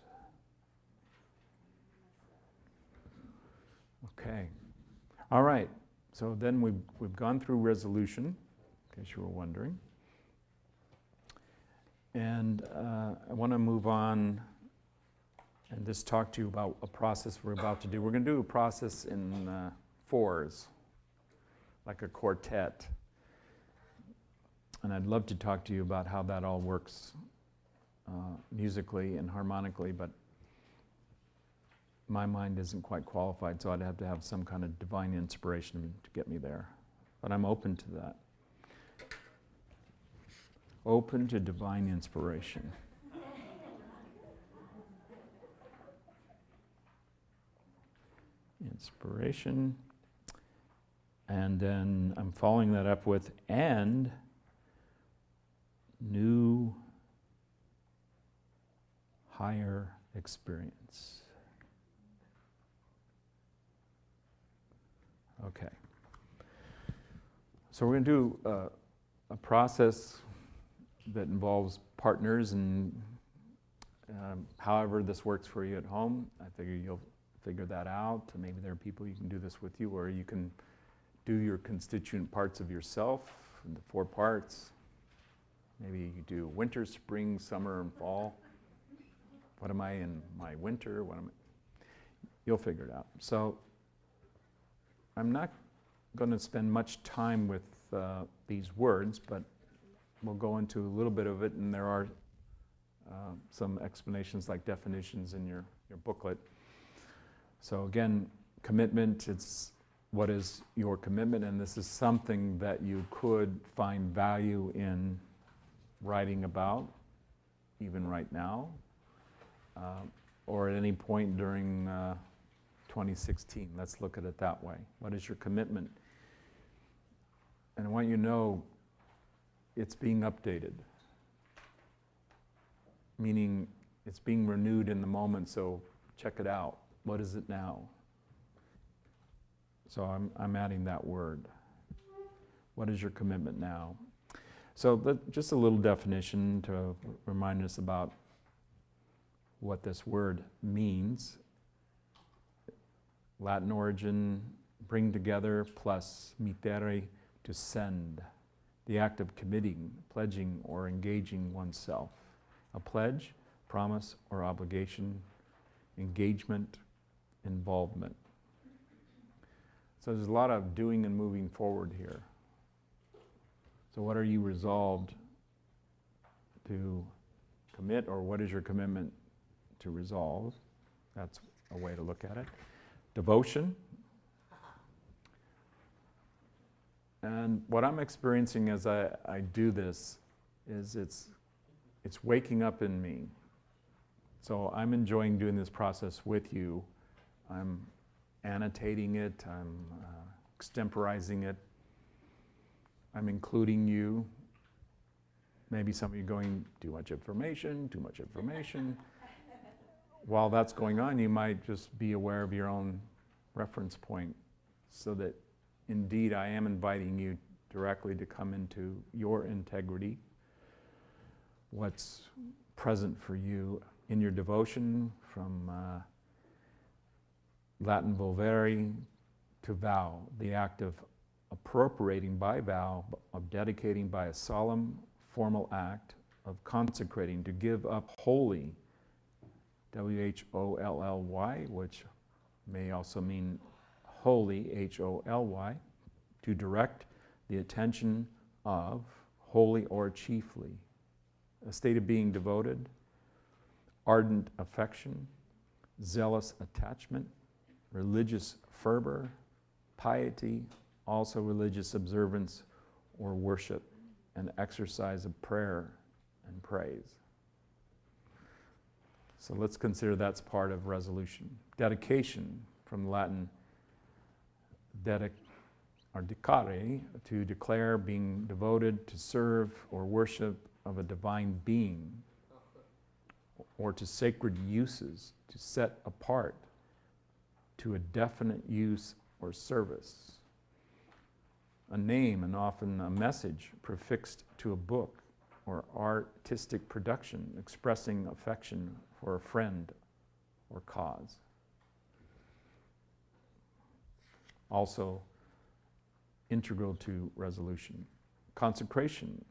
Okay. All right. So then we've gone through resolution, in case you were wondering. And I want to move on and just talk to you about a process we're about to do. We're going to do a process in fours, like a quartet. And I'd love to talk to you about how that all works musically and harmonically, but my mind isn't quite qualified, so I'd have to have some kind of divine inspiration to get me there. But I'm open to that. Open to divine inspiration. Inspiration. And then I'm following that up with, and new higher experience. Okay. So we're going to do a process that involves partners, and however this works for you at home, I figure you'll figure that out. Maybe there are people you can do this with you, or you can do your constituent parts of yourself, the 4 parts. Maybe you do winter, spring, summer, and fall. What am I in my winter? What am I? You'll figure it out. So I'm not going to spend much time with these words, but we'll go into a little bit of it, and there are some explanations like definitions in your booklet. So again, commitment, it's what is your commitment, and this is something that you could find value in writing about, even right now, or at any point during 2016. Let's look at it that way. What is your commitment? And I want you to know it's being updated, meaning it's being renewed in the moment, so check it out. What is it now? So I'm adding that word. What is your commitment now? So just a little definition to remind us about what this word means. Latin origin, bring together, plus mittere, to send. The act of committing, pledging, or engaging oneself. A pledge, promise, or obligation, engagement, involvement. So there's a lot of doing and moving forward here. So what are you resolved to commit, or what is your commitment to resolve? That's a way to look at it. Devotion. And what I'm experiencing as I do this is it's waking up in me. So I'm enjoying doing this process with you. I'm annotating it, I'm extemporizing it, I'm including you. Maybe some of you going, too much information, too much information. While that's going on, you might just be aware of your own reference point, so that indeed I am inviting you directly to come into your integrity, what's present for you in your devotion, from Latin volvere, to vow, the act of appropriating by vow, of dedicating by a solemn, formal act, of consecrating, to give up wholly, W-H-O-L-L-Y, which may also mean holy, H-O-L-Y, to direct the attention of, wholly or chiefly, a state of being devoted, ardent affection, zealous attachment, religious fervor, piety, also religious observance or worship, and exercise of prayer and praise. So let's consider that's part of resolution. Dedication, from Latin, or dicare, to declare, being devoted to serve or worship of a divine being, or to sacred uses, to set apart to a definite use or service. A name and often a message prefixed to a book or artistic production expressing affection for a friend or cause. Also integral to resolution. Consecration,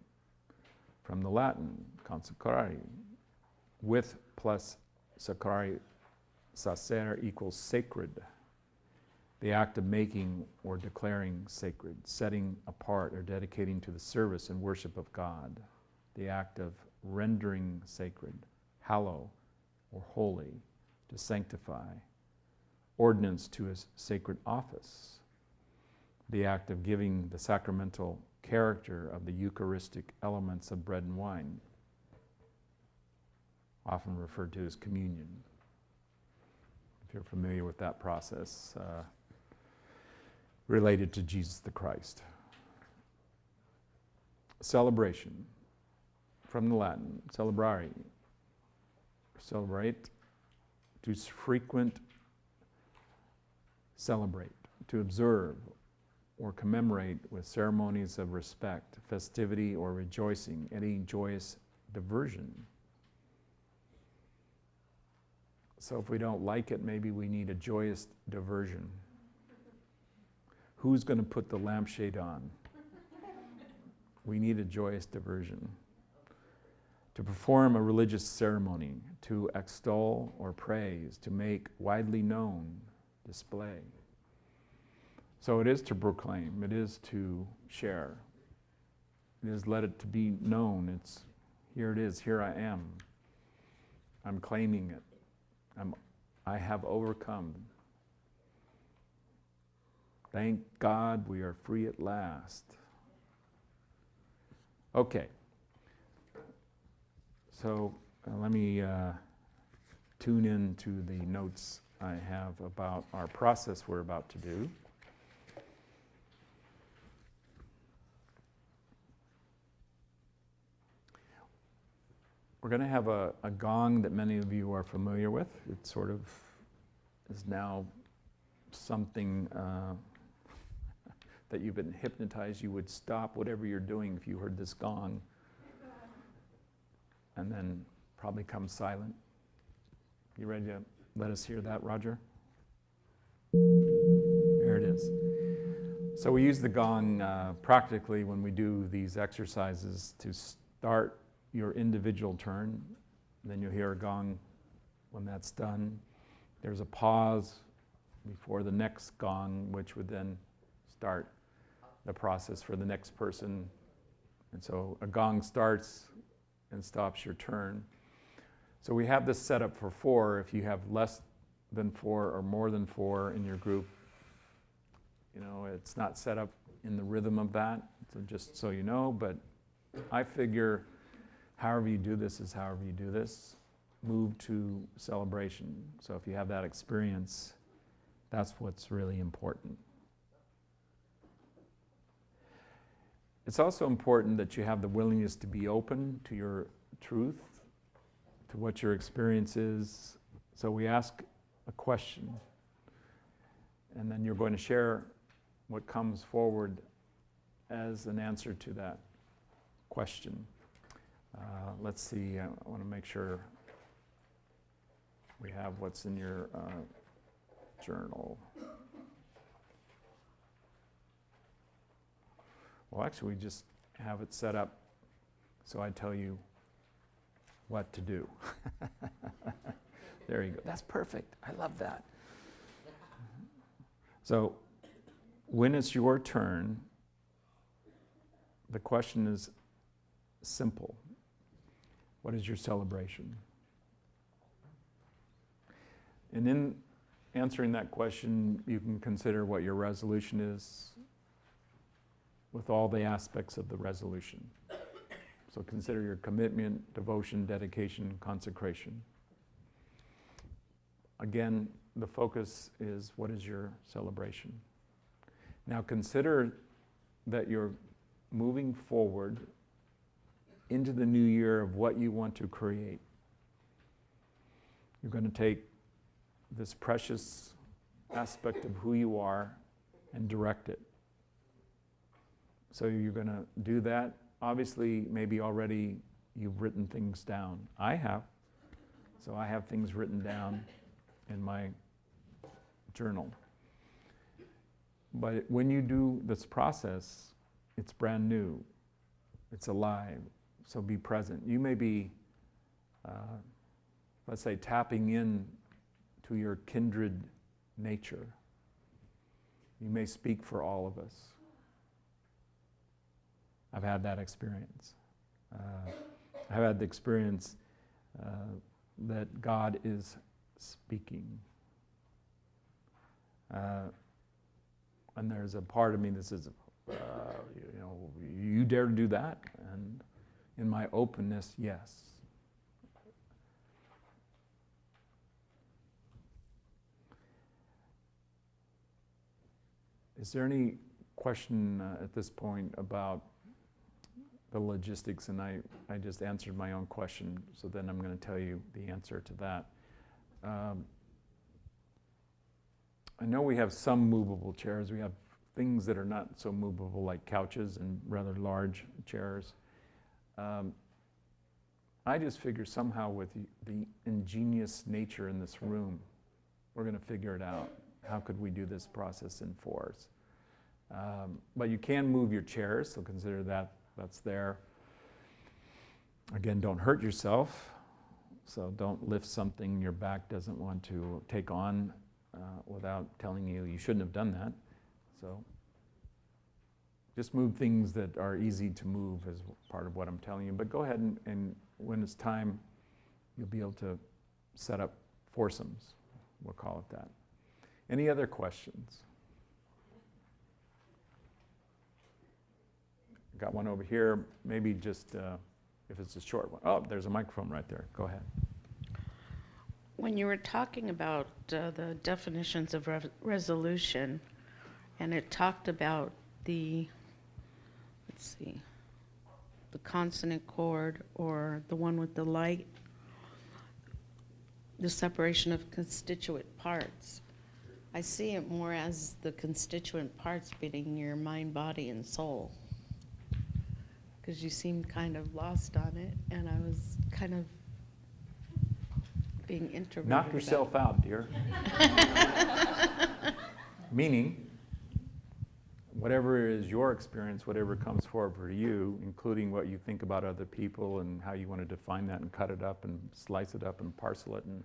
from the Latin, consecrare, with plus sacrare, sacer equals sacred. The act of making or declaring sacred, setting apart or dedicating to the service and worship of God. The act of rendering sacred, hallow or holy, to sanctify. Ordinance to a sacred office. The act of giving the sacramental character of the Eucharistic elements of bread and wine, often referred to as communion. If you're familiar with that process, related to Jesus the Christ. Celebration, from the Latin, celebrare, celebrate, to frequent, celebrate, to observe or commemorate with ceremonies of respect, festivity or rejoicing, any joyous diversion. So if we don't like it, maybe we need a joyous diversion. Who's going to put the lampshade on? We need a joyous diversion. To perform a religious ceremony, to extol or praise, to make widely known, display. So it is to proclaim, it is to share. It is let it to be known. It's here it is, here I am. I'm claiming it. I have overcome. Thank God we are free at last. Okay. So let me tune in to the notes I have about our process we're about to do. We're going to have a gong that many of you are familiar with. It sort of is now something that you've been hypnotized. You would stop whatever you're doing if you heard this gong, and then probably come silent. You ready to let us hear that, Roger? There it is. So we use the gong practically when we do these exercises to start your individual turn. Then you'll hear a gong when that's done. There's a pause before the next gong, which would then start the process for the next person. And so a gong starts and stops your turn. So we have this set up for 4. If you have less than 4 or more than 4 in your group, you know, it's not set up in the rhythm of that, so just so you know, but I figure however you do this is however you do this. Move to celebration. So if you have that experience, that's what's really important. It's also important that you have the willingness to be open to your truth, to what your experience is. So we ask a question, and then you're going to share what comes forward as an answer to that question. Let's see, I want to make sure we have what's in your journal. Well, actually, we just have it set up so I tell you what to do. There you go. That's perfect. I love that. So, when it's your turn, the question is simple. What is your celebration? And in answering that question, you can consider what your resolution is with all the aspects of the resolution. So consider your commitment, devotion, dedication, consecration. Again, the focus is what is your celebration? Now consider that you're moving forward into the new year of what you want to create. You're going to take this precious aspect of who you are and direct it. So you're going to do that. Obviously, maybe already you've written things down. I have. So I have things written down in my journal. But when you do this process, it's brand new. It's alive. So be present. You may be, let's say, tapping in to your kindred nature. You may speak for all of us. I've had that experience. I've had the experience that God is speaking. And there's a part of me that says, you dare to do that? And in my openness, yes. Is there any question at this point about the logistics? And I just answered my own question, so then I'm going to tell you the answer to that. I know we have some movable chairs. We have things that are not so movable, like couches and rather large chairs. I just figure somehow with the ingenious nature in this room, we're going to figure it out. How could we do this process in fours? But you can move your chairs, so consider that that's there. Again, don't hurt yourself. So don't lift something your back doesn't want to take on without telling you you shouldn't have done that. So just move things that are easy to move as part of what I'm telling you. But go ahead and when it's time, you'll be able to set up foursomes. We'll call it that. Any other questions? Got one over here. Maybe just if it's a short one. Oh, there's a microphone right there. Go ahead. When you were talking about the definitions of resolution, and it talked about the, let's see, the consonant chord or the one with the light, the separation of constituent parts. I see it more as the constituent parts being your mind, body, and soul. Because you seemed kind of lost on it, and I was kind of being introverted. Knock yourself out, dear. Meaning, whatever is your experience, whatever comes forward for you, including what you think about other people and how you want to define that and cut it up and slice it up and parcel it and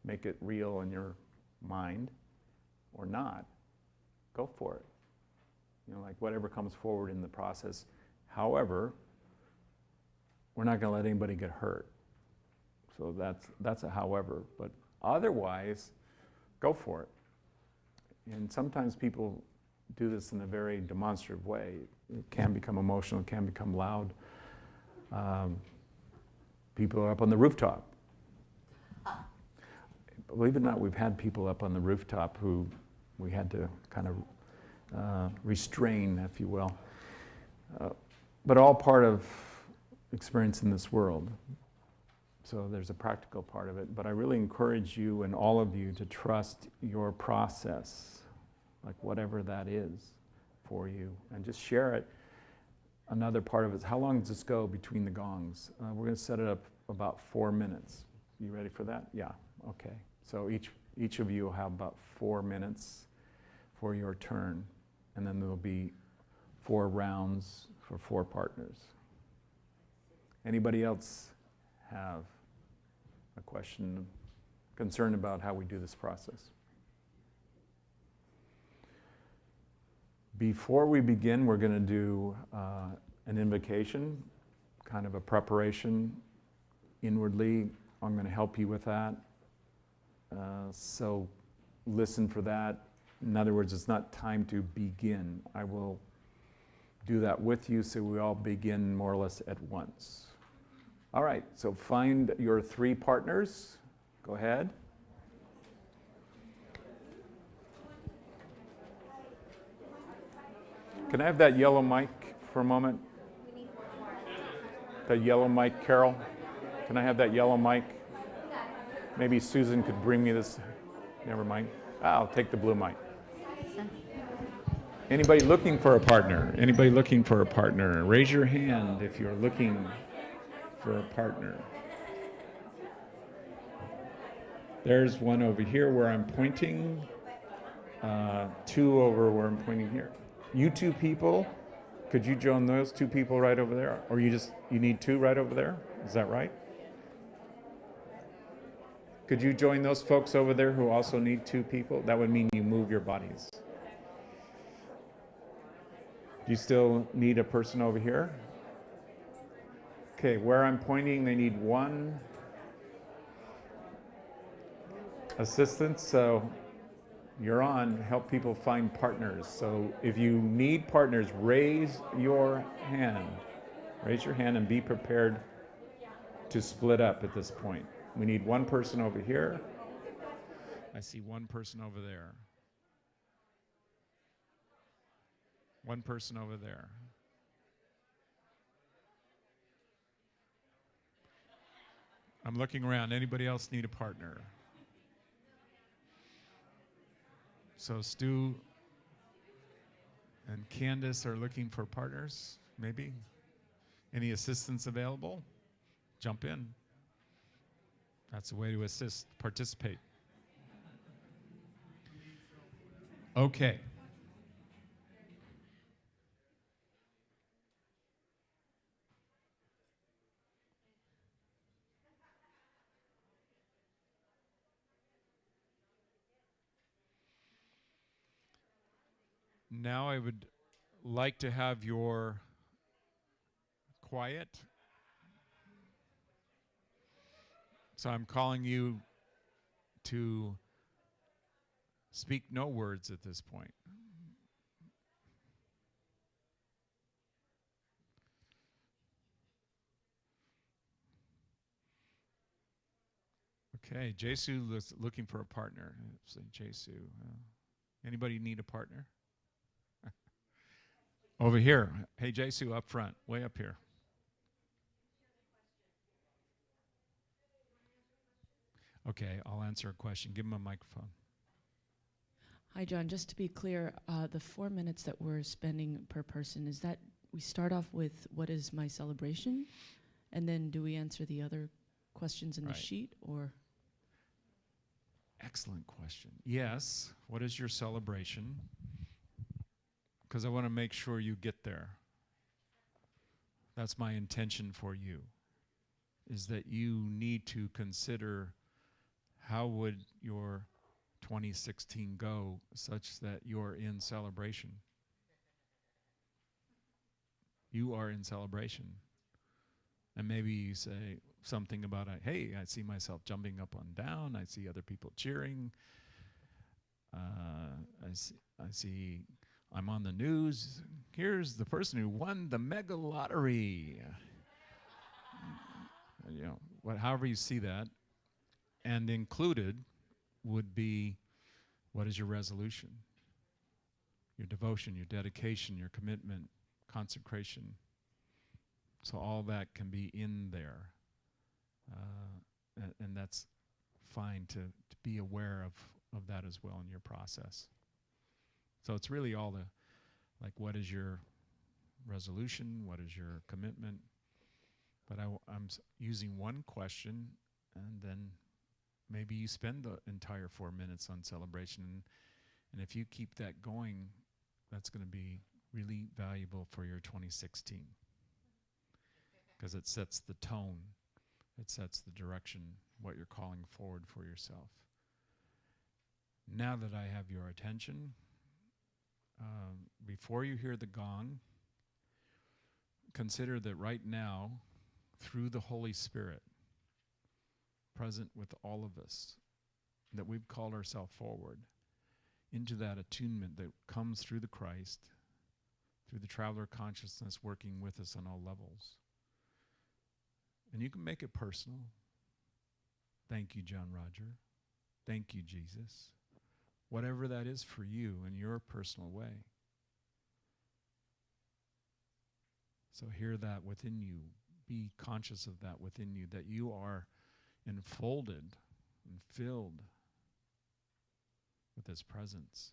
make it real in your mind or not, go for it. Like whatever comes forward in the process. However, we're not going to let anybody get hurt. So that's a however. But otherwise, go for it. And sometimes people do this in a very demonstrative way. It can become emotional, it can become loud. People are up on the rooftop. Believe it or not, we've had people up on the rooftop who we had to kind of restrain, if you will. But all part of experience in this world. So there's a practical part of it. But I really encourage you and all of you to trust your process, like whatever that is for you, and just share it. Another part of it is, how long does this go between the gongs? We're going to set it up about 4 minutes. You ready for that? Yeah, okay. So each of you will have about 4 minutes for your turn, and then there'll be 4 rounds for 4 partners. Anybody else have a question, concern about how we do this process? Before we begin, we're going to do an invocation, kind of a preparation inwardly. I'm going to help you with that. So listen for that. In other words, it's not time to begin. I will do that with you so we all begin more or less at once. All right, so find your 3 partners. Go ahead. Can I have that yellow mic for a moment? That yellow mic, Carol? Can I have that yellow mic? Maybe Susan could bring me this. Never mind. I'll take the blue mic. Anybody looking for a partner? Anybody looking for a partner? Raise your hand if you're looking for a partner. There's one over here where I'm pointing. Two over where I'm pointing here. You two people, could you join those two people right over there? Or you need two right over there? Is that right? Could you join those folks over there who also need two people? That would mean you move your bodies. Do you still need a person over here? Okay, where I'm pointing, they need one assistant, so you're on. Help people find partners. So if you need partners, raise your hand. Raise your hand and be prepared to split up at this point. We need one person over here. I see one person over there. One person over there. I'm looking around. Anybody else need a partner? So Stu and Candace are looking for partners, maybe? Any assistance available? Jump in. That's a way to assist, participate. Okay. Now I would like to have your quiet. So I'm calling you to speak no words at this point. Okay, Jesu is looking for a partner. Say Jesu. Anybody need a partner? Over here. Hey, Jesu, up front, way up here. Okay, I'll answer a question. Give him a microphone. Hi, John. Just to be clear, the 4 minutes that we're spending per person, is that we start off with what is my celebration? And then do we answer the other questions in the sheet, or? Excellent question. Yes, what is your celebration? Because I want to make sure you get there. That's my intention for you, is that you need to consider how would your 2016 go such that you're in celebration. You are in celebration. And maybe you say something about, hey, I see myself jumping up and down. I see other people cheering. I see I'm on the news. Here's the person who won the mega lottery. However you see that. And included would be, what is your resolution? Your devotion, your dedication, your commitment, consecration. So all that can be in there. And that's fine to be aware of that as well in your process. So it's really all what is your resolution? What is your commitment? But I'm using one question, and then maybe you spend the entire 4 minutes on celebration. And if you keep that going, that's going to be really valuable for your 2016. Because it sets the tone. It sets the direction, what you're calling forward for yourself. Now that I have your attention, before you hear the gong, consider that right now, through the Holy Spirit, present with all of us, that we've called ourselves forward into that attunement that comes through the Christ, through the traveler consciousness working with us on all levels. And you can make it personal. Thank you, John Roger. Thank you, Jesus. Whatever that is for you in your personal way. So hear that within you. Be conscious of that within you, that you are enfolded and filled with His presence.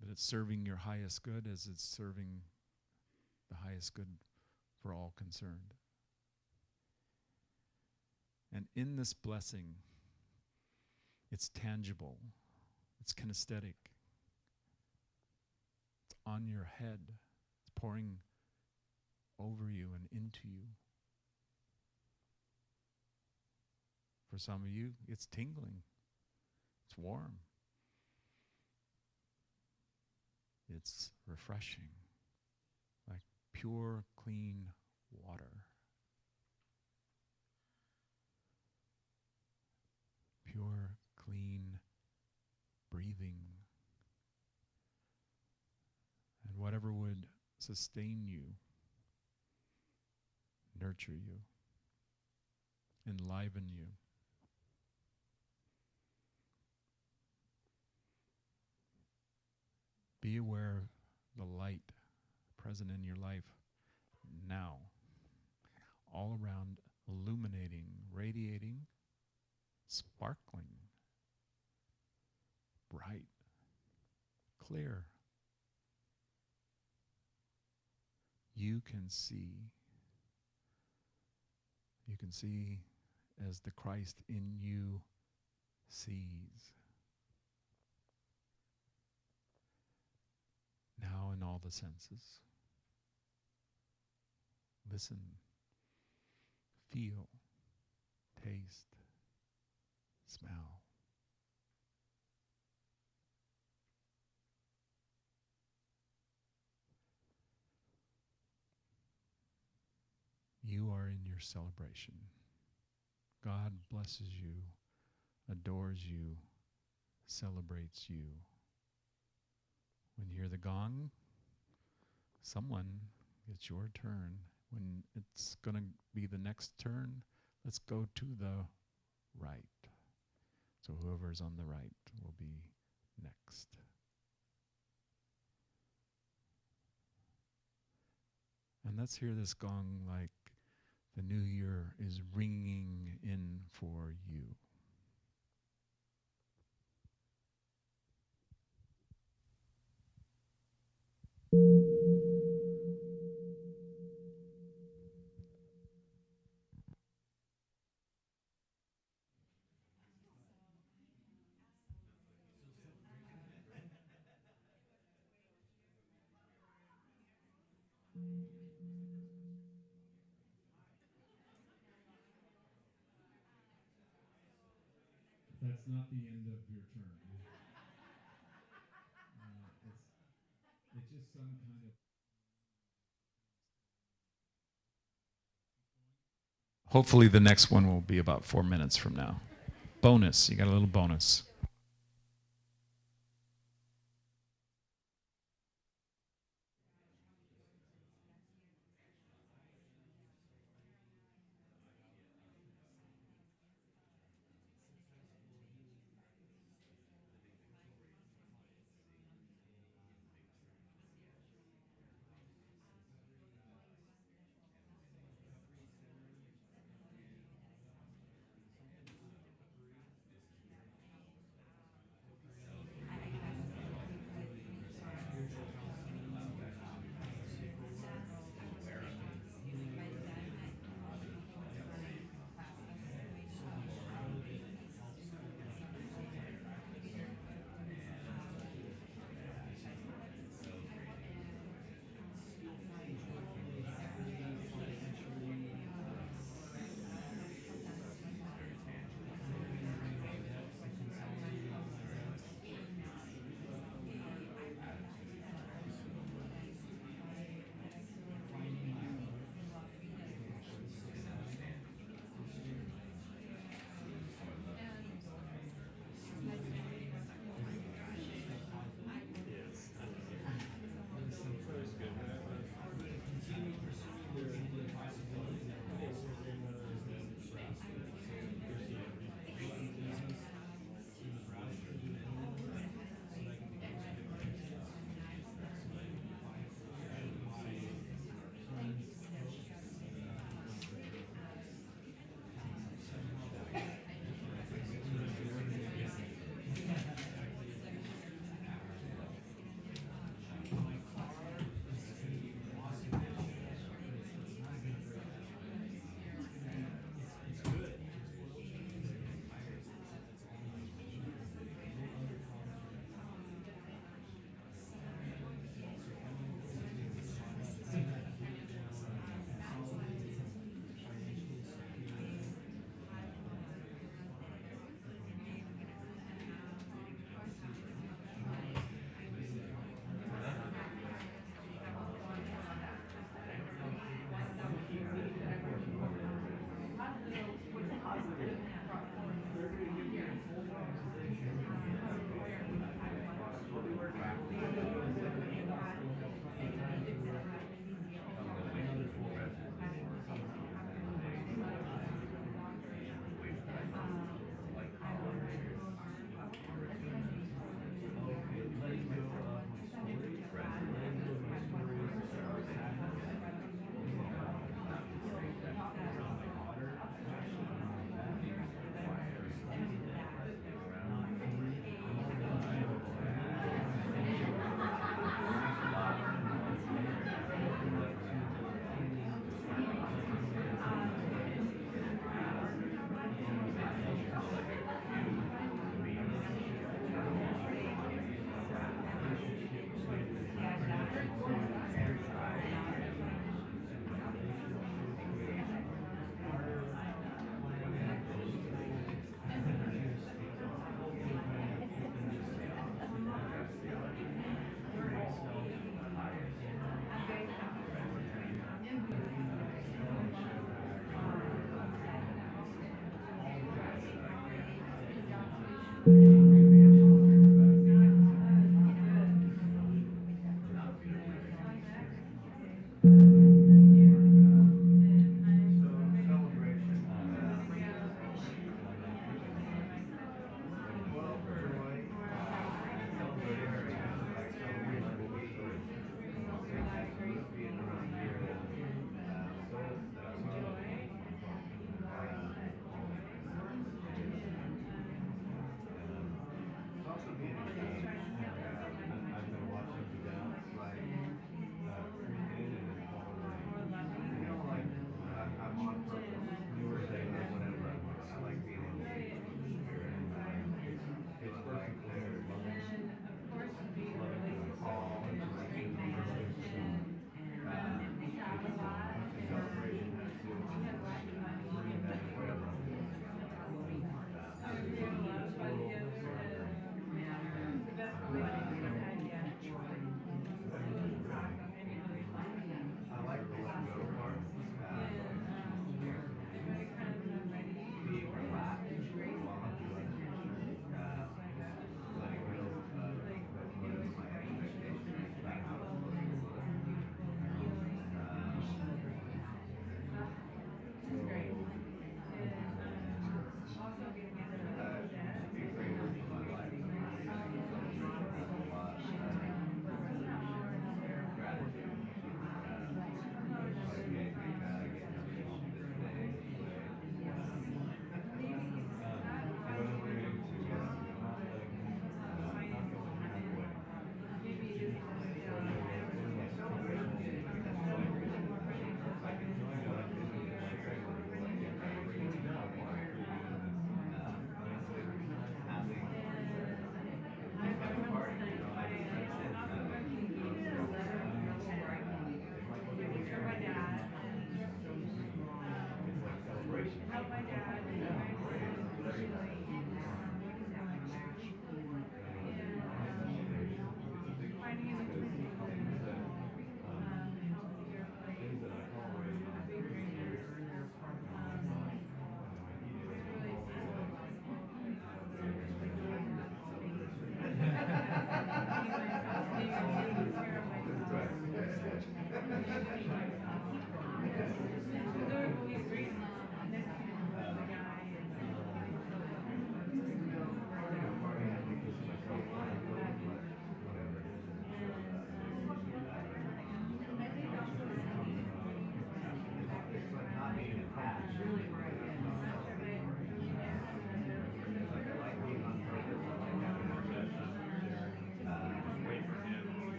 That it's serving your highest good as it's serving the highest good for all concerned. And in this blessing, it's tangible, it's kinesthetic, it's on your head, it's pouring over you and into you. For some of you, it's tingling, it's warm, it's refreshing, like pure, clean water. Pure, clean breathing. And whatever would sustain you, nurture you, enliven you. Be aware of the light present in your life now, all around, illuminating, radiating, sparkling, bright, clear. You can see as the Christ in you sees. Now in all the senses. Listen, feel, taste, smell. You are in your celebration. God blesses you, adores you, celebrates you. When you hear the gong, someone, it's your turn. When it's going to be the next turn, let's go to the right. So whoever's on the right will be next. And let's hear this gong like the new year is ringing in for you. That's not the end of your turn. It's just some kind of... Hopefully the next one will be about 4 minutes from now. Bonus, you got a little bonus.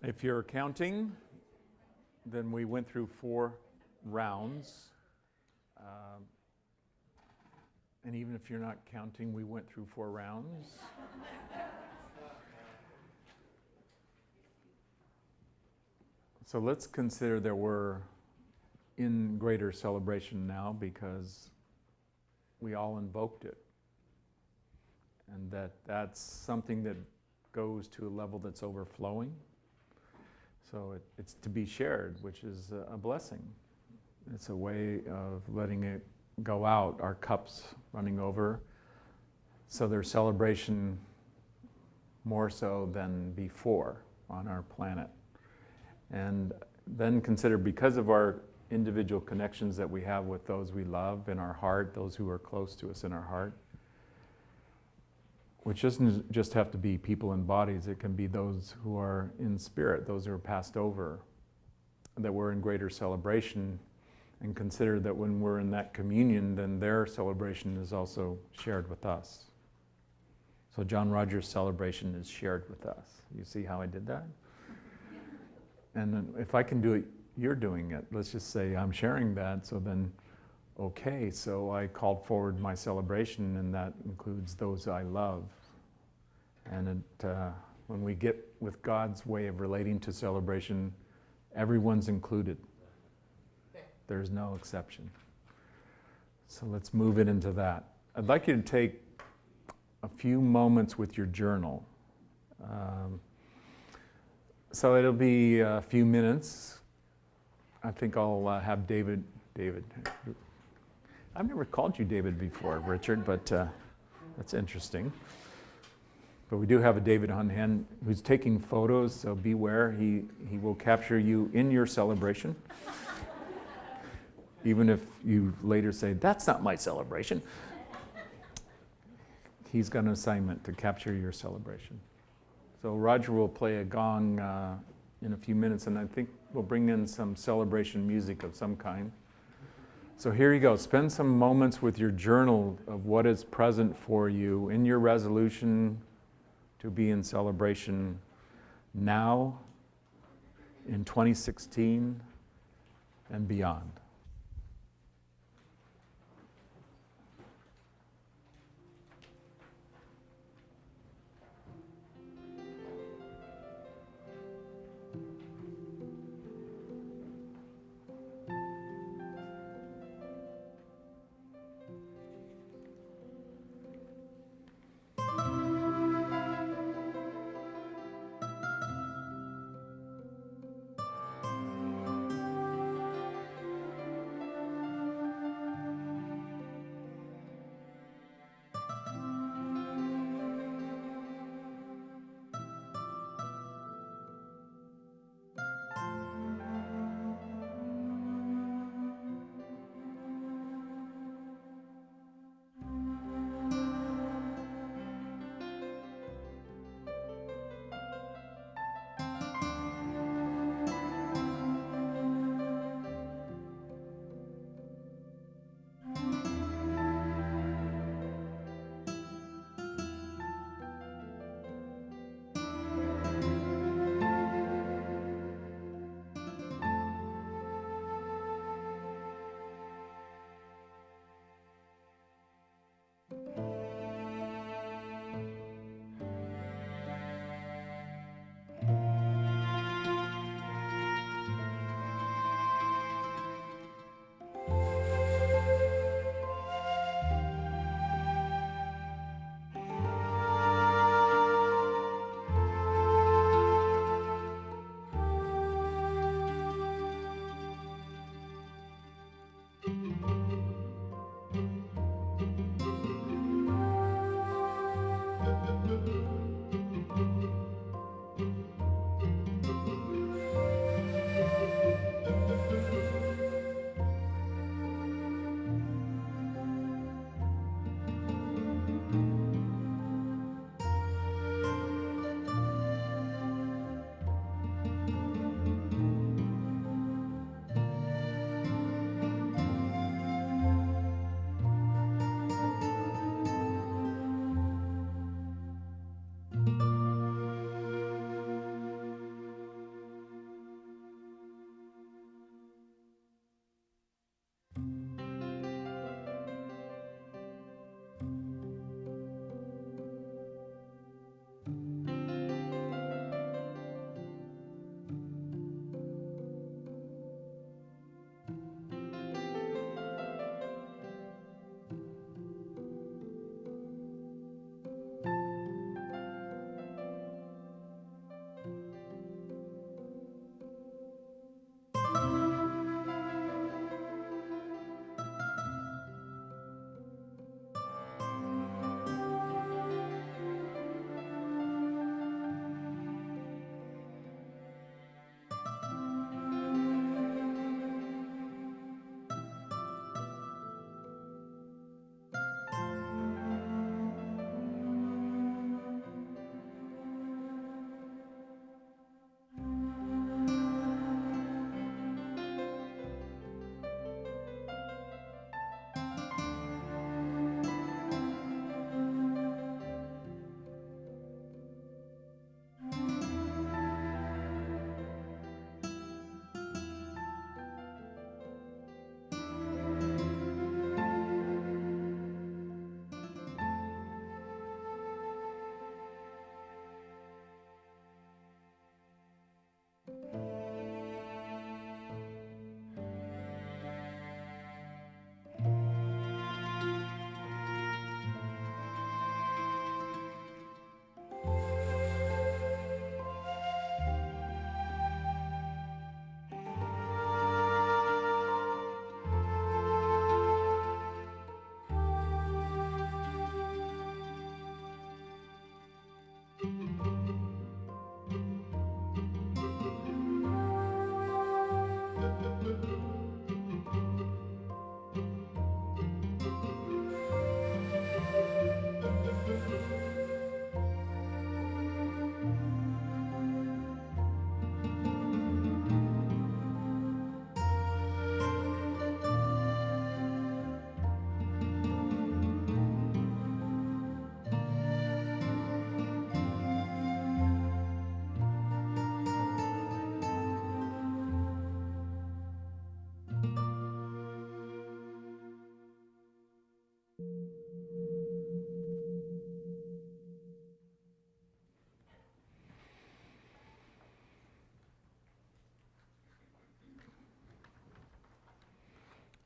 If you're counting, then we went through 4 rounds. And even if you're not counting, we went through 4 rounds. So let's consider that we're in greater celebration now because we all invoked it. And that's something that goes to a level that's overflowing. So it's to be shared, which is a blessing. It's a way of letting it go out, our cups running over. So there's celebration more so than before on our planet. And then consider, because of our individual connections that we have with those we love in our heart, those who are close to us in our heart, which doesn't just have to be people in bodies, it can be those who are in spirit, those who are passed over, that we're in greater celebration. And consider that when we're in that communion, then their celebration is also shared with us. So John Rogers' celebration is shared with us. You see how I did that? And then if I can do it, you're doing it. Let's just say I'm sharing that, so then, okay, so I called forward my celebration, and that includes those I love. And when we get with God's way of relating to celebration, everyone's included. There's no exception. So let's move it into that. I'd like you to take a few moments with your journal. So it'll be a few minutes. I think I'll have David. I've never called you David before, Richard, but that's interesting. But we do have a David on hand who's taking photos, so beware. He will capture you in your celebration. Even if you later say, that's not my celebration. He's got an assignment to capture your celebration. So Roger will play a gong in a few minutes, and I think we'll bring in some celebration music of some kind. So here you go. Spend some moments with your journal of what is present for you in your resolution to be in celebration now, in 2016, and beyond.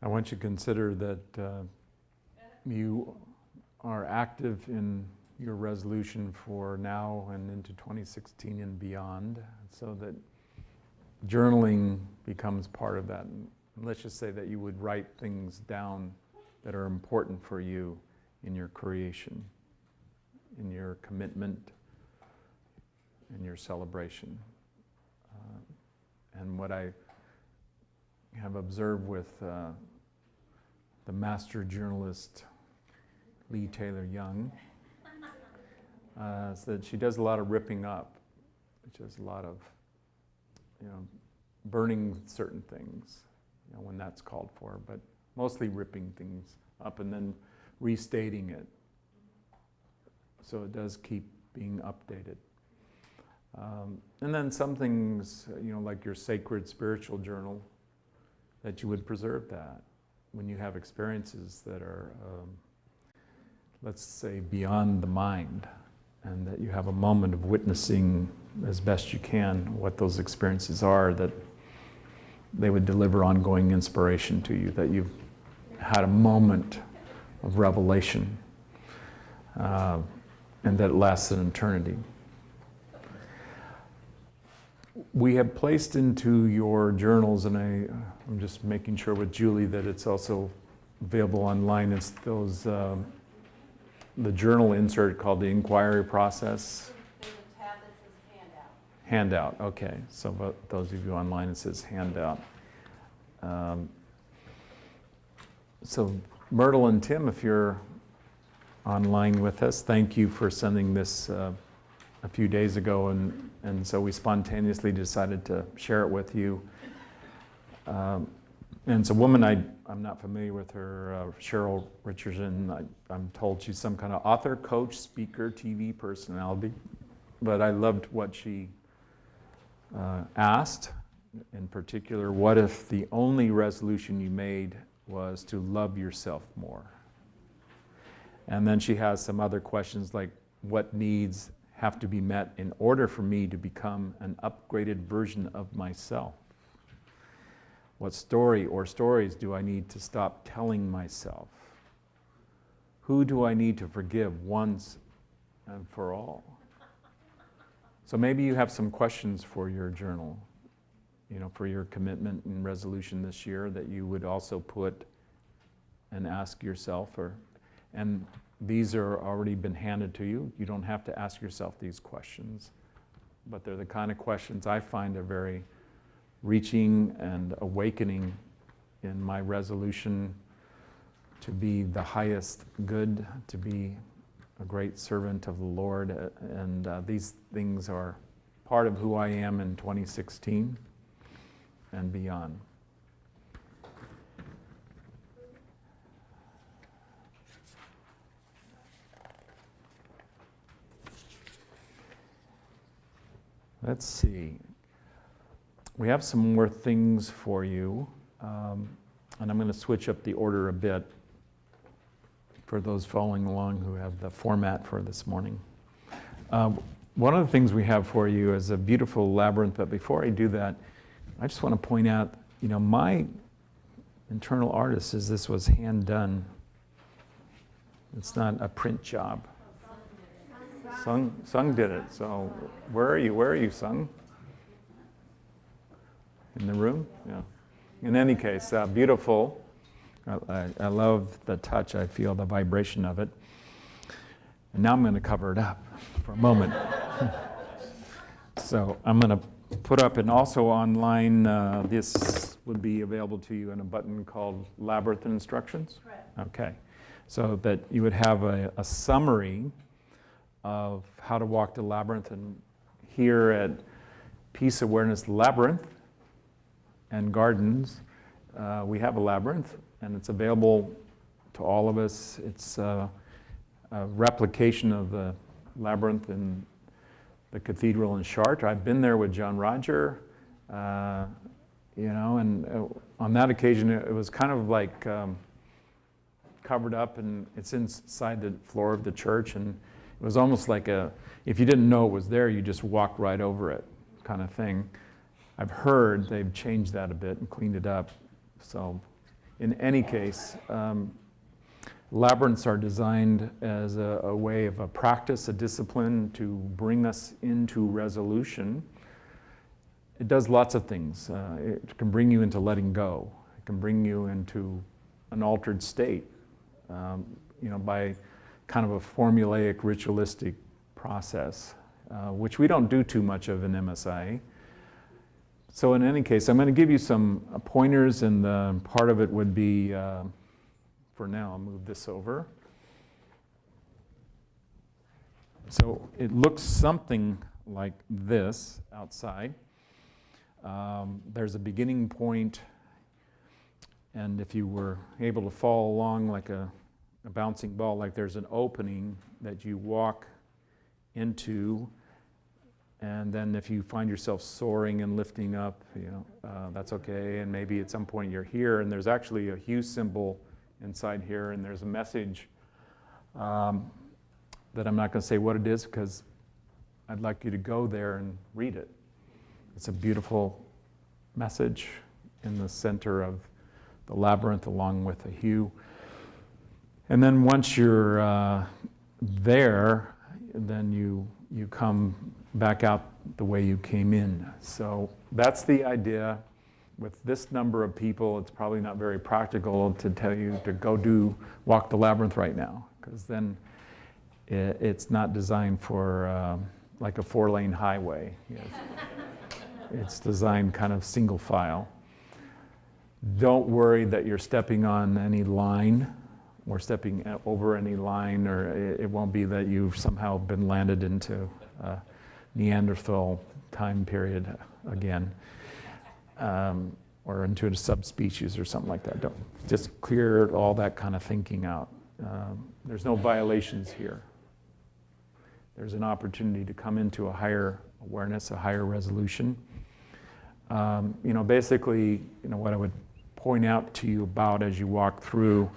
I want you to consider that you are active in your resolution for now and into 2016 and beyond, so that journaling becomes part of that. And let's just say that you would write things down that are important for you in your creation, in your commitment, in your celebration. And what I have observed with the master journalist Lee Taylor Young is that she does a lot of ripping up, which is a lot of, burning certain things, when that's called for, but mostly ripping things up and then restating it. So it does keep being updated. And then some things, like your sacred spiritual journal, that you would preserve that when you have experiences that are, let's say, beyond the mind, and that you have a moment of witnessing as best you can what those experiences are, that they would deliver ongoing inspiration to you, that you've had a moment of revelation, and that lasts an eternity. We have placed into your journals, and I'm just making sure with Julie that it's also available online, it's those, the journal insert called the inquiry process. There's a tab that says Handout, okay. So those of you online, it says handout. So Myrtle and Tim, if you're online with us, thank you for sending this a few days ago, and so we spontaneously decided to share it with you. And it's a woman, I'm not familiar with her, Cheryl Richardson. I'm told she's some kind of author, coach, speaker, TV personality, but I loved what she asked. In particular, what if the only resolution you made was to love yourself more? And then she has some other questions like, what needs have to be met in order for me to become an upgraded version of myself? What story or stories do I need to stop telling myself? Who do I need to forgive once and for all? So maybe you have some questions for your journal, for your commitment and resolution this year that you would also put and ask yourself, and these are already been handed to you. You don't have to ask yourself these questions, but they're the kind of questions I find are very reaching and awakening in my resolution to be the highest good, to be a great servant of the Lord, and these things are part of who I am in 2016 and beyond. Let's see. We have some more things for you, and I'm going to switch up the order a bit for those following along who have the format for this morning. One of the things we have for you is a beautiful labyrinth, but before I do that, I just want to point out, my internal artist says this was hand done. It's not a print job. Sung did it. So where are you, Sung? In the room? Yeah. In any case, beautiful. I love the touch. I feel the vibration of it. And now I'm going to cover it up for a moment. So I'm going to put up, and also online, this would be available to you in a button called Labyrinth Instructions. Correct. Okay. So that you would have a summary of how to walk the labyrinth. And here at Peace Awareness Labyrinth and Gardens, we have a labyrinth, and it's available to all of us. It's a replication of the labyrinth in the cathedral in Chartres. I've been there with John Roger, and on that occasion it was kind of like covered up, and it's inside the floor of the church, and it was almost like if you didn't know it was there, you just walked right over it kind of thing. I've heard they've changed that a bit and cleaned it up. So in any case, labyrinths are designed as a way of a practice, a discipline to bring us into resolution. It does lots of things. It can bring you into letting go. It can bring you into an altered state, by kind of a formulaic, ritualistic process, which we don't do too much of in MSIA. So in any case, I'm going to give you some pointers, and part of it would be, for now, I'll move this over. So it looks something like this outside. There's a beginning point, and if you were able to follow along like a bouncing ball, like there's an opening that you walk into, and then if you find yourself soaring and lifting up, that's okay, and maybe at some point you're here, and there's actually a hue symbol inside here, and there's a message that I'm not going to say what it is because I'd like you to go there and read it. It's a beautiful message in the center of the labyrinth along with a hue. And then once you're there, then you come back out the way you came in. So that's the idea. With this number of people, it's probably not very practical to tell you to go walk the labyrinth right now, because then it's not designed for like a 4-lane highway. Yes. It's designed kind of single file. Don't worry that you're stepping on any line or stepping over any line, or it won't be that you've somehow been landed into a Neanderthal time period again, or into a subspecies or something like that. Don't just clear all that kind of thinking out. There's no violations here. There's an opportunity to come into a higher awareness, a higher resolution. Basically, what I would point out to you about as you walk through,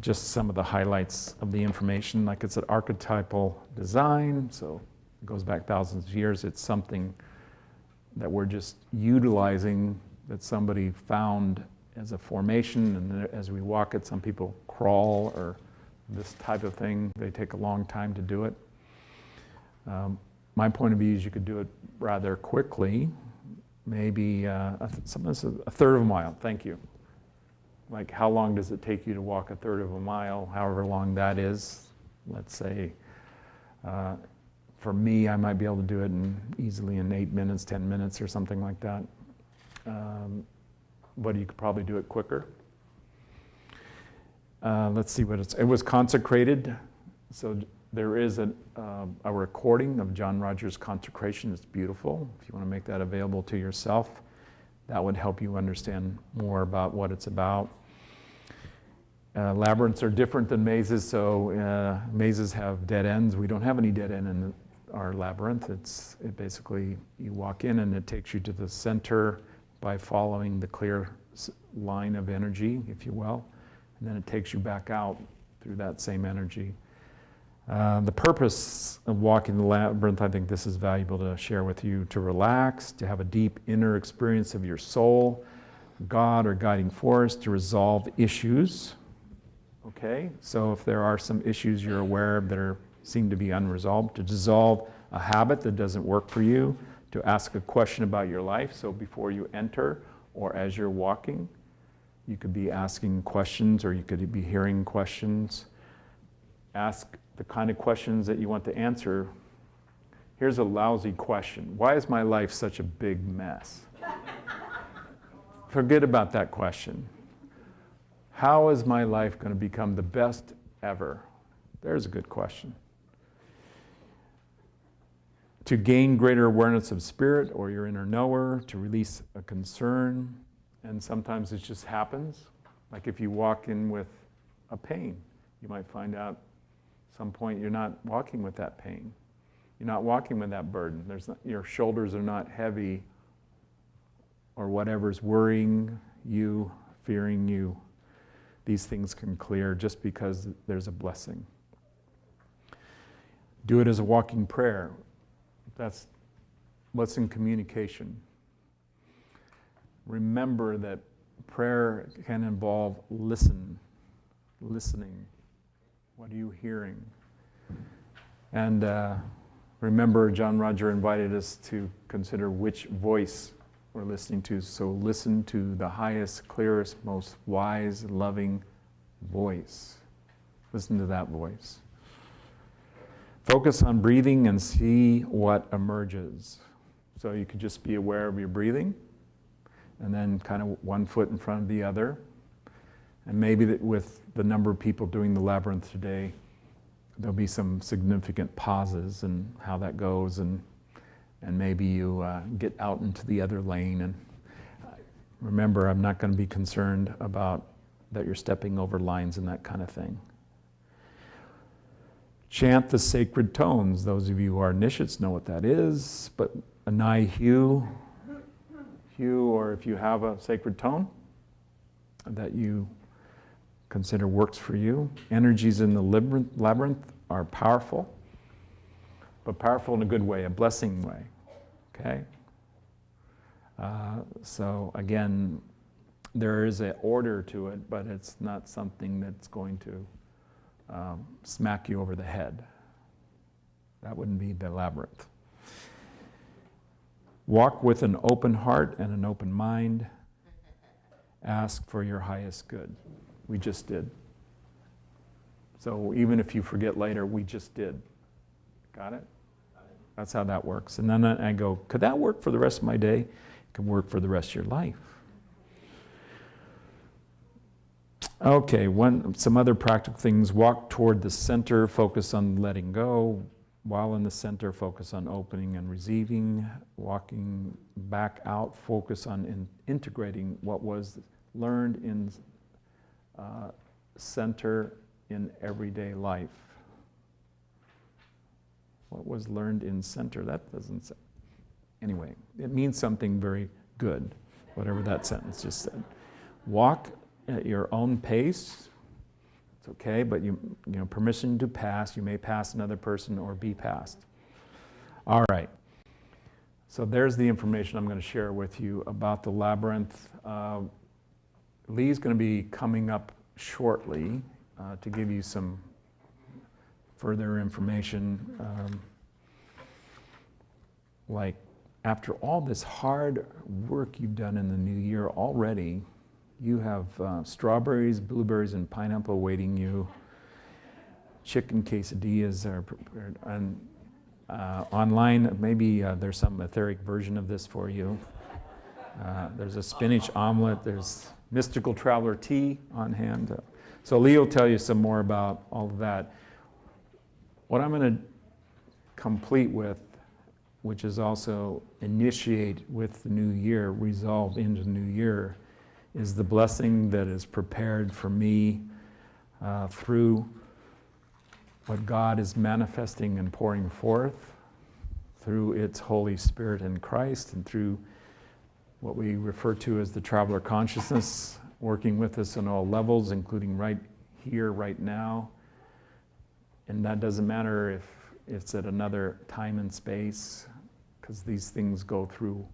just some of the highlights of the information, like it's an archetypal design, so it goes back thousands of years. It's something that we're just utilizing, that somebody found as a formation, and as we walk it, some people crawl or this type of thing. They take a long time to do it. My point of view is you could do it rather quickly, maybe sometimes a third of a mile. Thank you. Like, how long does it take you to walk a third of a mile, however long that is? Let's say, for me, I might be able to do it easily in 8 minutes, 10 minutes, or something like that. But you could probably do it quicker. Let's see what it was consecrated. So there is a recording of John Rogers' consecration. It's beautiful. If you want to make that available to yourself, that would help you understand more about what it's about. Labyrinths are different than mazes, so mazes have dead ends. We don't have any dead end in our labyrinth. It basically, you walk in and it takes you to the center by following the clear line of energy, if you will, and then it takes you back out through that same energy. The purpose of walking the labyrinth, I think this is valuable to share with you, to relax, to have a deep inner experience of your soul, God or guiding force, to resolve issues. Okay, so if there are some issues you're aware of that seem to be unresolved, to dissolve a habit that doesn't work for you, to ask a question about your life. So before you enter or as you're walking, you could be asking questions or you could be hearing questions. Ask the kind of questions that you want to answer. Here's a lousy question. Why is my life such a big mess? Forget about that question. How is my life going to become the best ever? There's a good question. To gain greater awareness of spirit or your inner knower, to release a concern, and sometimes it just happens. Like if you walk in with a pain, you might find out at some point you're not walking with that pain. You're not walking with that burden. Your shoulders are not heavy or whatever's worrying you, fearing you. These things can clear just because there's a blessing. Do it as a walking prayer. That's what's in communication. Remember that prayer can involve listening. What are you hearing? And remember, John Roger invited us to consider which voice we're listening to. So listen to the highest, clearest, most wise, loving voice. Listen to that voice. Focus on breathing and see what emerges. So you could just be aware of your breathing, and then kind of one foot in front of the other. And maybe that with the number of people doing the Labyrinth today, there'll be some significant pauses and how that goes, and maybe you get out into the other lane. And remember, I'm not going to be concerned about that you're stepping over lines and that kind of thing. Chant the sacred tones. Those of you who are initiates know what that is, but Anai Hugh, or if you have a sacred tone that you consider works for you. Energies in the labyrinth are powerful, but powerful in a good way, a blessing way, okay? So again, there is an order to it, but it's not something that's going to smack you over the head. That wouldn't be the Labyrinth. Walk with an open heart and an open mind. Ask for your highest good. We just did. So even if you forget later, we just did. Got it? That's how that works. And then I go, could that work for the rest of my day? It can work for the rest of your life. Okay, some other practical things. Walk toward the center, focus on letting go. While in the center, focus on opening and receiving. Walking back out, focus on integrating what was learned in center in everyday life. What was learned in center? That doesn't say. Anyway, it means something very good, whatever that sentence just said. Walk at your own pace. It's okay, but you know, permission to pass. You may pass another person or be passed. All right. So there's the information I'm going to share with you about the Labyrinth. Lee's going to be coming up shortly to give you some further information. Like after all this hard work you've done in the new year already, you have strawberries, blueberries, and pineapple awaiting you. Chicken quesadillas are prepared. And online, maybe there's some etheric version of this for you. There's a spinach omelet. There's mystical traveler tea on hand. So Lee will tell you some more about all of that. What I'm going to complete with, which is also initiate with the new year, resolve into the new year, is the blessing that is prepared for me through what God is manifesting and pouring forth, through its Holy Spirit in Christ, and through what we refer to as the traveler consciousness, working with us on all levels, including right here, right now. And that doesn't matter if it's at another time and space, because these things go through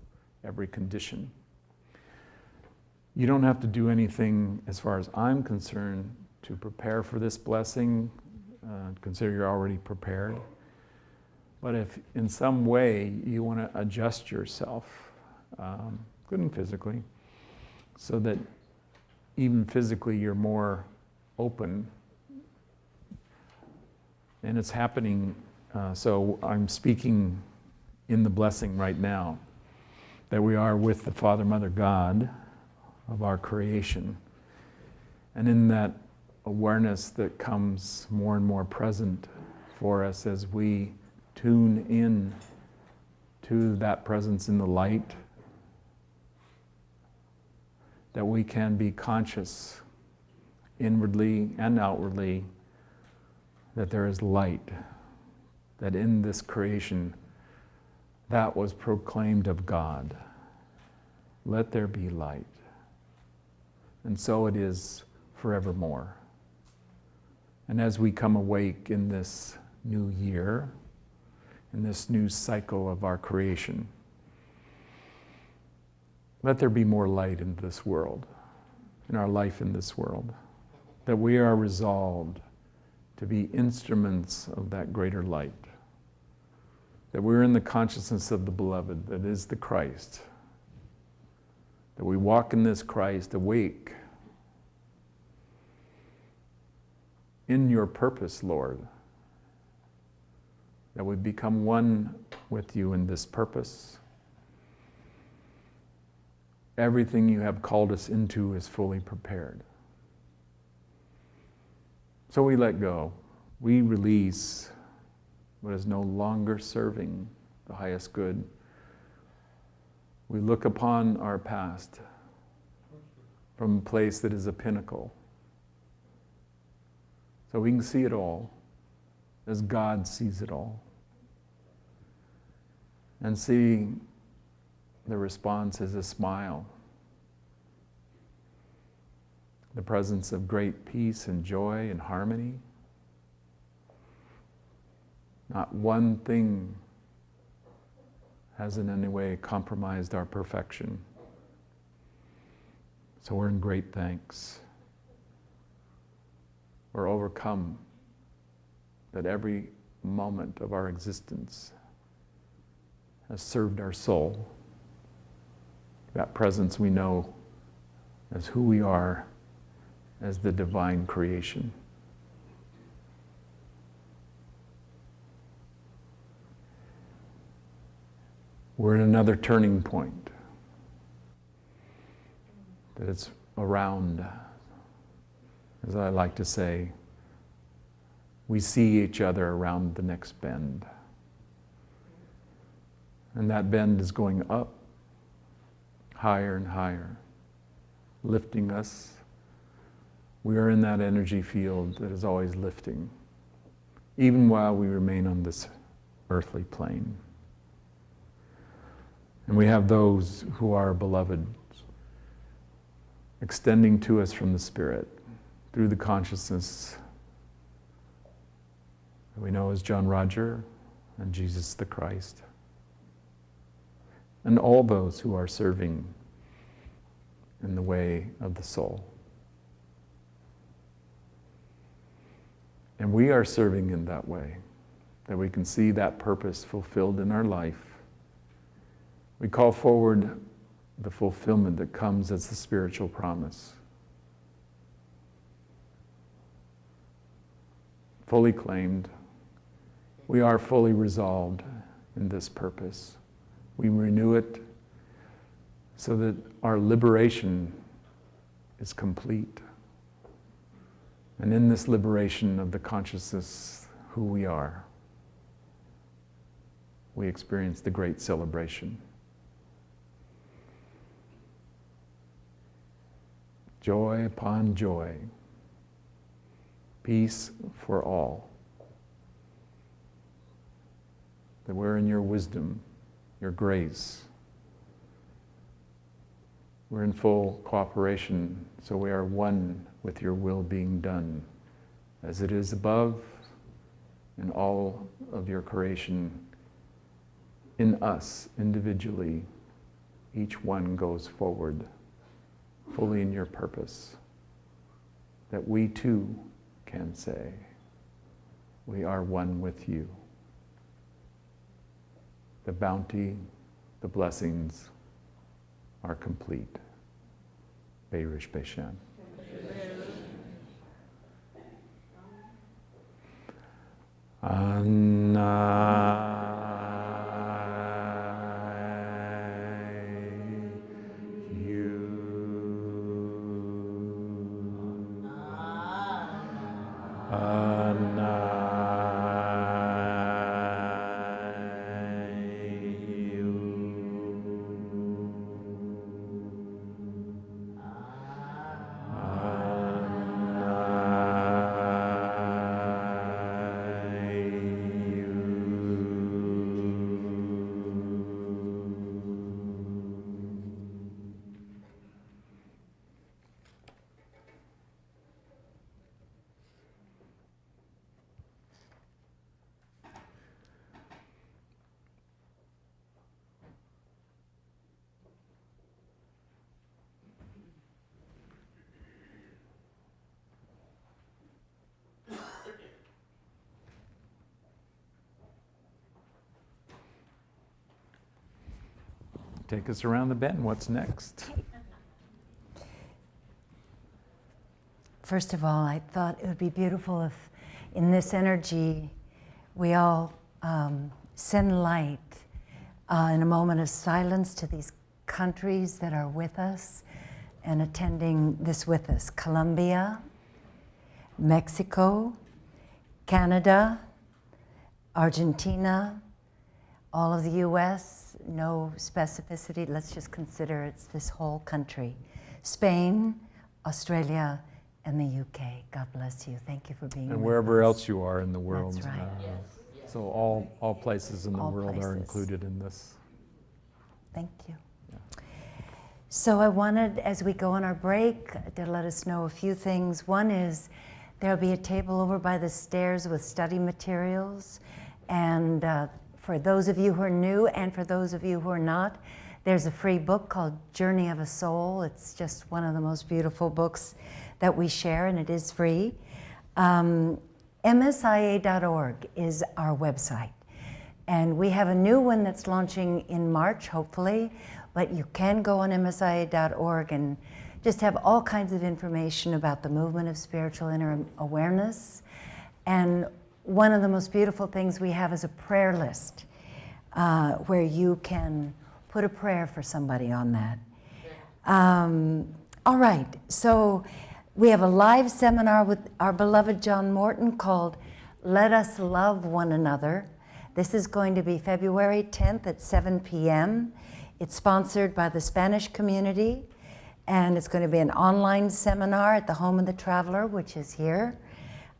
every condition. You don't have to do anything, as far as I'm concerned, to prepare for this blessing. Consider you're already prepared. But if in some way you want to adjust yourself, good and physically, so that even physically you're more open, and it's happening, so I'm speaking in the blessing right now, that we are with the Father, Mother, God of our creation. And in that awareness that comes more and more present for us as we tune in to that presence in the light, that we can be conscious inwardly and outwardly that there is light, that in this creation that was proclaimed of God. Let there be light. And so it is forevermore. And as we come awake in this new year, in this new cycle of our creation, let there be more light in this world. in our life in this world, that we are resolved to be instruments of that greater light, that we're in the consciousness of the beloved, that is the Christ, that we walk in this Christ awake in your purpose, Lord, that we become one with you in this purpose. Everything you have called us into is fully prepared. So we let go. We release what is no longer serving the highest good. We look upon our past from a place that is a pinnacle, so we can see it all as God sees it all. And see the response as a smile, the presence of great peace and joy and harmony. Not one thing has in any way compromised our perfection. So we're in great thanks. We're overcome that every moment of our existence has served our soul. That presence we know as who we are, as the divine creation. We're in another turning point, that it's around, as I like to say, we see each other around the next bend. And that bend is going up, higher and higher, lifting us. We are in that energy field that is always lifting, even while we remain on this earthly plane. And we have those who are beloved extending to us from the Spirit through the consciousness that we know as John Roger and Jesus the Christ. And all those who are serving in the way of the soul. And we are serving in that way, that we can see that purpose fulfilled in our life. We call forward the fulfillment that comes as the spiritual promise. Fully claimed, we are fully resolved in this purpose. We renew it so that our liberation is complete. And in this liberation of the consciousness who we are, we experience the great celebration. Joy upon joy, peace for all. That we're in your wisdom, your grace. We're in full cooperation, so we are one with your will being done, as it is above in all of your creation. In us, individually, each one goes forward, fully in your purpose, that we too can say, we are one with you. The bounty, the blessings are complete. Beirish Beishan. take us around the bend. What's next? First of all, I thought it would be beautiful if in this energy we all send light in a moment of silence to these countries that are with us and attending this with us. Colombia, Mexico, Canada, Argentina, all of the US, no specificity, let's just consider it's this whole country. Spain, Australia, and the UK. God bless you. Thank you for being And with wherever us. else you are in the world. That's right. So all places in the All world are places. included in this. Thank you. So I wanted, as we go on our break, to let us know a few things. One is there'll be a table over by the stairs with study materials. And for those of you who are new and for those of you who are not, there's a free book called Journey of a Soul. It's just one of the most beautiful books that we share, and it is free. MSIA.org is our website. And we have a new one that's launching in March, hopefully, but you can go on MSIA.org and just have all kinds of information about the movement of spiritual inner awareness. And one of the most beautiful things we have is a prayer list where you can put a prayer for somebody on that. All right, so we have a live seminar with our beloved John Morton called Let Us Love One Another. This is going to be February 10th at 7 p.m. It's sponsored by the Spanish community, and it's going to be an online seminar at the Home of the Traveler, which is here.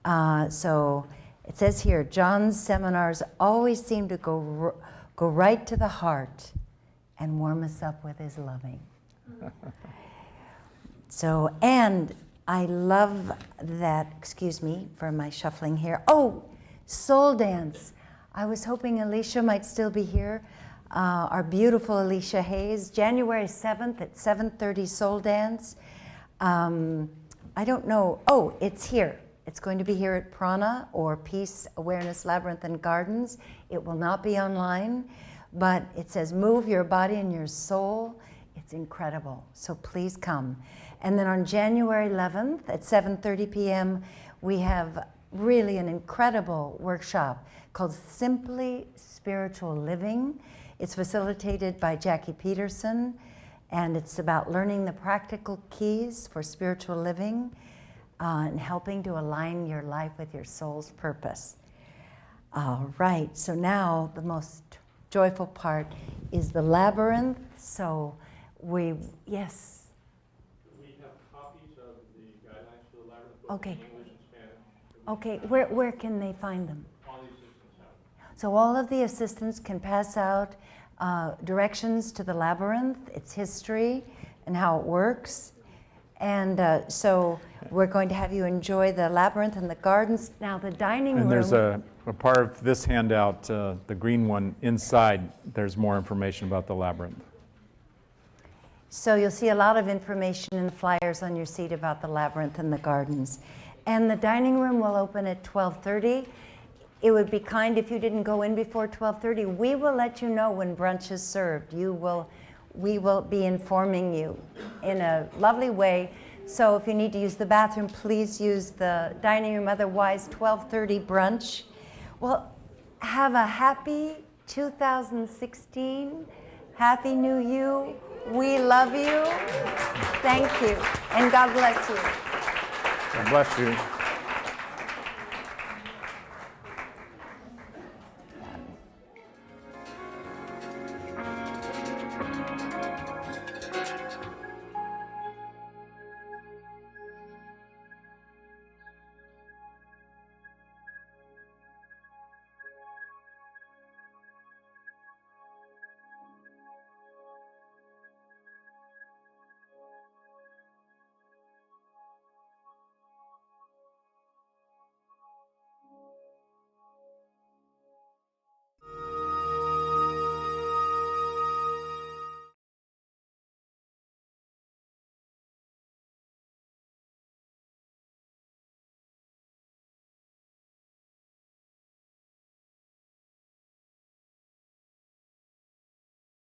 So it says here, John's seminars always seem to go right to the heart and warm us up with his loving. So, and I love that, excuse me for my shuffling here. Oh, soul dance. I was hoping Alicia might still be here. Our beautiful Alicia Hayes, January 7th at 7:30 soul dance. I don't know, oh, it's here. It's going to be here at Prana or Peace, Awareness, Labyrinth and Gardens. It will not be online, but it says move your body and your soul. It's incredible, so please come. And then on January 11th at 7:30 p.m., we have really an incredible workshop called Simply Spiritual Living. It's facilitated by Jackie Peterson, and it's about learning the practical keys for spiritual living and helping to align your life with your soul's purpose. All right, so now the most joyful part is the Labyrinth. So yes. We have copies of the guidelines for the Labyrinth book Okay. in English and Spanish. Okay, where can they find them? All the assistants have. So all of the assistants can pass out directions to the Labyrinth, its history, and how it works. And so we're going to have you enjoy the Labyrinth and the gardens. Now the dining room. And there's a part of this handout, the green one, inside, there's more information about the Labyrinth. So you'll see a lot of information in the flyers on your seat about the Labyrinth and the gardens. And the dining room will open at 12:30. It would be kind if you didn't go in before 12:30. We will let you know when brunch is served. We will be informing you in a lovely way. So if you need to use the bathroom, please use the dining room. Otherwise, 12:30 brunch. Well, have a happy 2016. Happy New You. We love you. Thank you. And God bless you. God bless you.